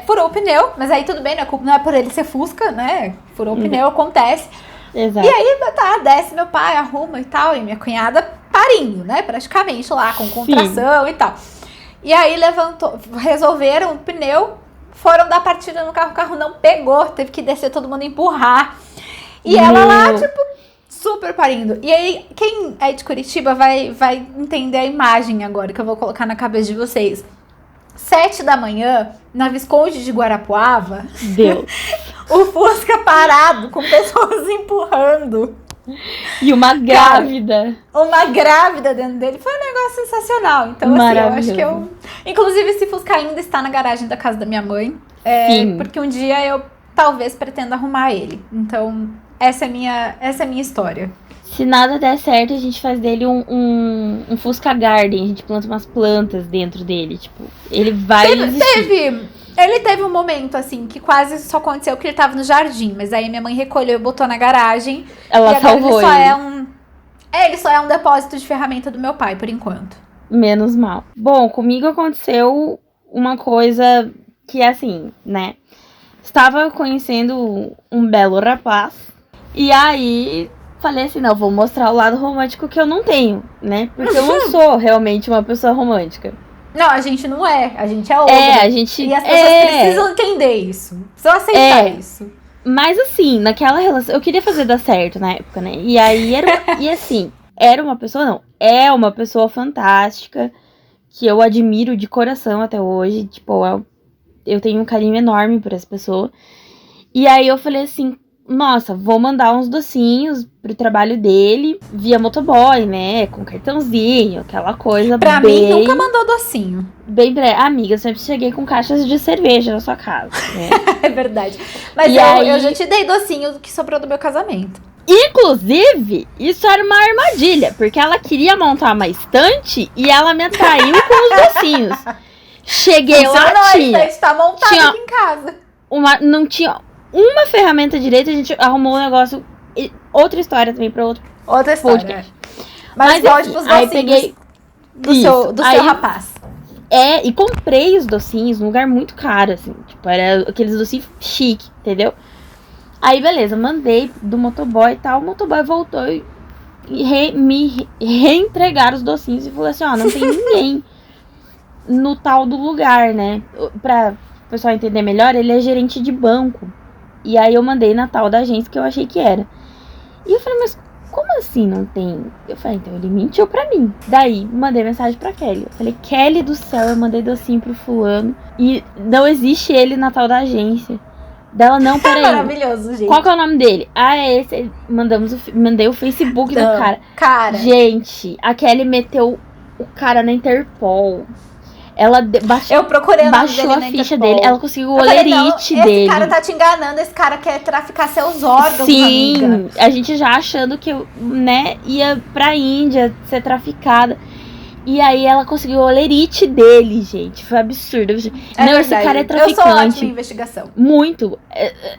furou o pneu. Mas aí, tudo bem, não é por ele ser Fusca, né? Furou o pneu, acontece. Exato. E aí, desce meu pai, arruma e tal. E minha cunhada parindo, né? Praticamente lá, com contração e tal. E aí, resolveram o pneu, foram dar partida no carro, o carro não pegou, teve que descer todo mundo empurrar. E ela lá, tipo, super parindo. E aí, quem é de Curitiba vai entender a imagem agora, que eu vou colocar na cabeça de vocês. 7 da manhã, na Visconde de Guarapuava, Deus. O Fusca parado, com pessoas empurrando. E uma grávida. Uma grávida dentro dele. Foi um negócio sensacional. Então, assim, eu acho que Inclusive, esse Fusca ainda está na garagem da casa da minha mãe. Porque um dia eu talvez pretenda arrumar ele. Então, essa é a minha história. Se nada der certo, a gente faz dele um Fusca Garden. A gente planta umas plantas dentro dele. Tipo, ele vai existir. Ele teve um momento, assim, que quase só aconteceu que ele tava no jardim. Mas aí minha mãe recolheu e botou na garagem. Ela salvou ele. Ele só é um depósito de ferramenta do meu pai, por enquanto. Menos mal. Bom, comigo aconteceu uma coisa que, assim, né? Estava conhecendo um belo rapaz. E aí, falei assim, não, vou mostrar o lado romântico que eu não tenho, né? Porque eu não sou realmente uma pessoa romântica. Não, a gente não é. A gente é outra. A gente E as pessoas precisam entender isso. Precisam aceitar isso. Mas assim, naquela relação, eu queria fazer dar certo na época, né? E aí é uma pessoa fantástica, que eu admiro de coração até hoje. Tipo, eu tenho um carinho enorme por essa pessoa. E aí eu falei assim, nossa, vou mandar uns docinhos pro trabalho dele, via motoboy, né? Com cartãozinho, aquela coisa pra mim, nunca mandou docinho. Amiga, eu sempre cheguei com caixas de cerveja na sua casa, né? É verdade. Mas eu já te dei docinho que sobrou do meu casamento. Inclusive, isso era uma armadilha, porque ela queria montar uma estante e ela me atraiu com os docinhos. Cheguei lá, a estante tá montada aqui em casa. Não tinha uma ferramenta direita, a gente arrumou um negócio. Outra história também pra outro podcast. Mas volte pros docinhos aí peguei do seu rapaz. E comprei os docinhos num lugar muito caro, assim. Tipo, era aqueles docinhos chique, entendeu? Aí, beleza, mandei do motoboy e tal. O motoboy voltou e me reentregaram os docinhos e falou assim, ó, não tem ninguém no tal do lugar, né? Pra o pessoal entender melhor, ele é gerente de banco. E aí eu mandei na tal da agência que eu achei que era. E eu falei, mas como assim não tem? Eu falei, então ele mentiu pra mim. Daí, mandei mensagem pra Kelly. Eu falei, Kelly do céu, eu mandei docinho pro fulano. E não existe ele na tal da agência. Dela, não, peraí. Maravilhoso, gente. Qual que é o nome dele? É esse. Mandei o Facebook do cara. Gente, a Kelly meteu o cara na Interpol. Ela eu procurei baixou a ficha dele. Ela conseguiu o olerite dele. Esse cara tá te enganando. Esse cara quer traficar seus órgãos, sim, amiga. A gente já achando que, né, ia pra Índia ser traficada. E aí ela conseguiu o olerite dele, gente. Foi absurdo. Não, esse cara é traficante. Eu sou ótima em investigação. Muito.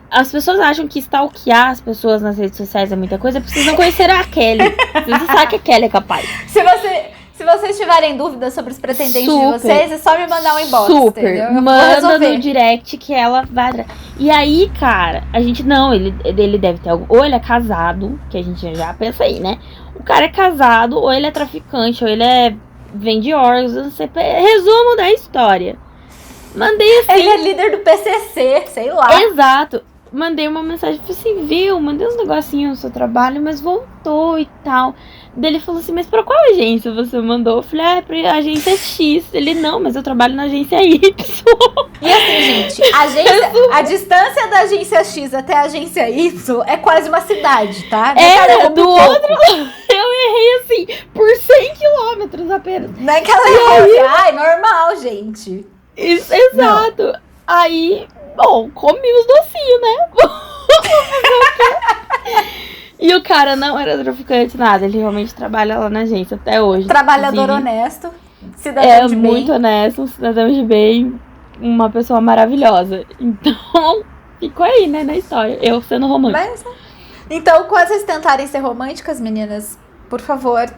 As pessoas acham que stalkear as pessoas nas redes sociais é muita coisa. Precisam conhecer a Kelly. Você sabe que a Kelly é capaz. Se vocês tiverem dúvidas sobre os pretendentes de vocês, é só me mandar um inbox, entendeu? Manda no direct que ela vai atrás. E aí, cara, a gente ele deve ter algo. Ou ele é casado, que a gente já pensa aí, né? O cara é casado, ou ele é traficante, ou ele vende órgãos, não sei. Resumo da história. Mandei assim. Ele é líder do PCC, sei lá. Exato. Mandei uma mensagem, falei assim, viu? Mandei uns negocinhos no seu trabalho, mas voltou e tal. Daí ele falou assim, mas pra qual agência você mandou? Eu falei, pra agência X. Ele, não, mas eu trabalho na agência Y. E assim, gente, a distância da agência X até a agência Y é quase uma cidade, tá? Do outro eu errei assim, por 100 quilômetros apenas. Naquela errou, ai, normal, gente. Isso, exato. Não. Aí, bom, comi os docinhos, né? E o cara não era traficante, nada. Ele realmente trabalha lá na agência até hoje. Trabalhador honesto, cidadão de bem. É muito honesto, um cidadão de bem, uma pessoa maravilhosa. Então, ficou aí, né, na história. Eu sendo romântica. Então, quando vocês tentarem ser românticas, meninas, por favor,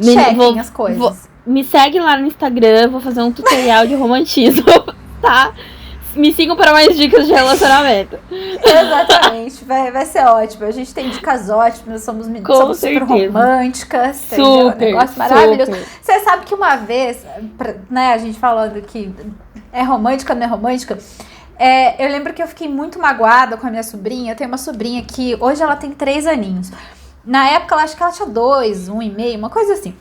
chequem as coisas. Me segue lá no Instagram, vou fazer um tutorial de romantismo, tá? Me sigam para mais dicas de relacionamento. Exatamente, vai ser ótimo. A gente tem dicas ótimas, somos super românticas. Super, um negócio maravilhoso. Você sabe que uma vez, né, a gente falando que é romântica, não é romântica, eu lembro que eu fiquei muito magoada com a minha sobrinha. Eu tenho uma sobrinha que hoje ela tem 3 aninhos. Na época, acho que ela tinha 2, 1,5, uma coisa assim.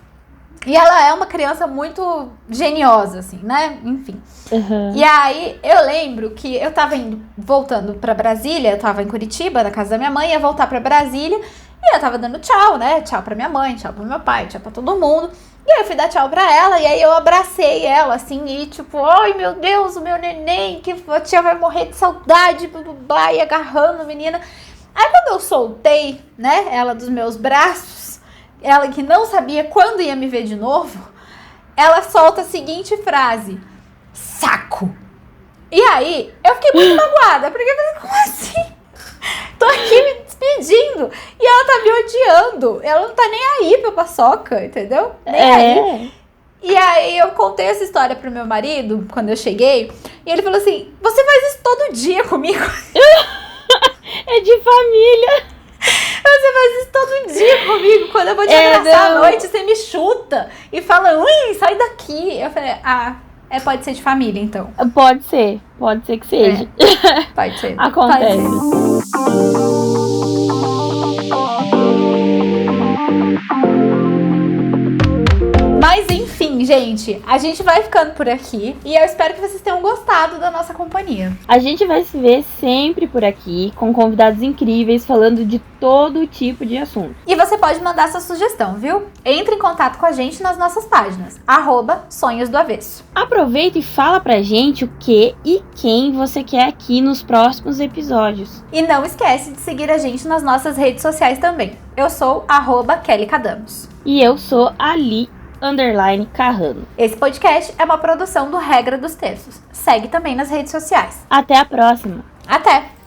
E ela é uma criança muito geniosa, assim, né? Enfim. Uhum. E aí, eu lembro que eu tava voltando pra Brasília, eu tava em Curitiba, na casa da minha mãe, ia voltar pra Brasília, e eu tava dando tchau, né? Tchau pra minha mãe, tchau pro meu pai, tchau pra todo mundo. E aí eu fui dar tchau pra ela, e aí eu abracei ela, assim, e tipo, ai meu Deus, o meu neném, que a tia vai morrer de saudade, blá, blá, blá, e agarrando a menina. Aí quando eu soltei, né, ela dos meus braços, ela que não sabia quando ia me ver de novo, ela solta a seguinte frase: saco. E aí, eu fiquei muito magoada, porque eu falei, como assim? Tô aqui me despedindo e ela tá me odiando. Ela não tá nem aí pra paçoca, entendeu? Nem aí. E aí eu contei essa história pro meu marido, quando eu cheguei, e ele falou assim, você faz isso todo dia comigo? É de família. Você faz isso todo dia comigo. Quando eu vou te abraçar à noite, você me chuta e fala, ui, sai daqui. Eu falei, pode ser de família, então. Pode ser que seja. Pode ser. Acontece. Pode ser. Mas enfim, Enfim, gente, a gente vai ficando por aqui e eu espero que vocês tenham gostado da nossa companhia. A gente vai se ver sempre por aqui, com convidados incríveis, falando de todo tipo de assunto. E você pode mandar sua sugestão, viu? Entre em contato com a gente nas nossas páginas, @sonhosdoavesso. Aproveita e fala pra gente o que e quem você quer aqui nos próximos episódios. E não esquece de seguir a gente nas nossas redes sociais também. Eu sou @KellyCadamos. E eu sou Ali_Carrano. Esse podcast é uma produção do Regra dos Terços. Segue também nas redes sociais. Até a próxima! Até!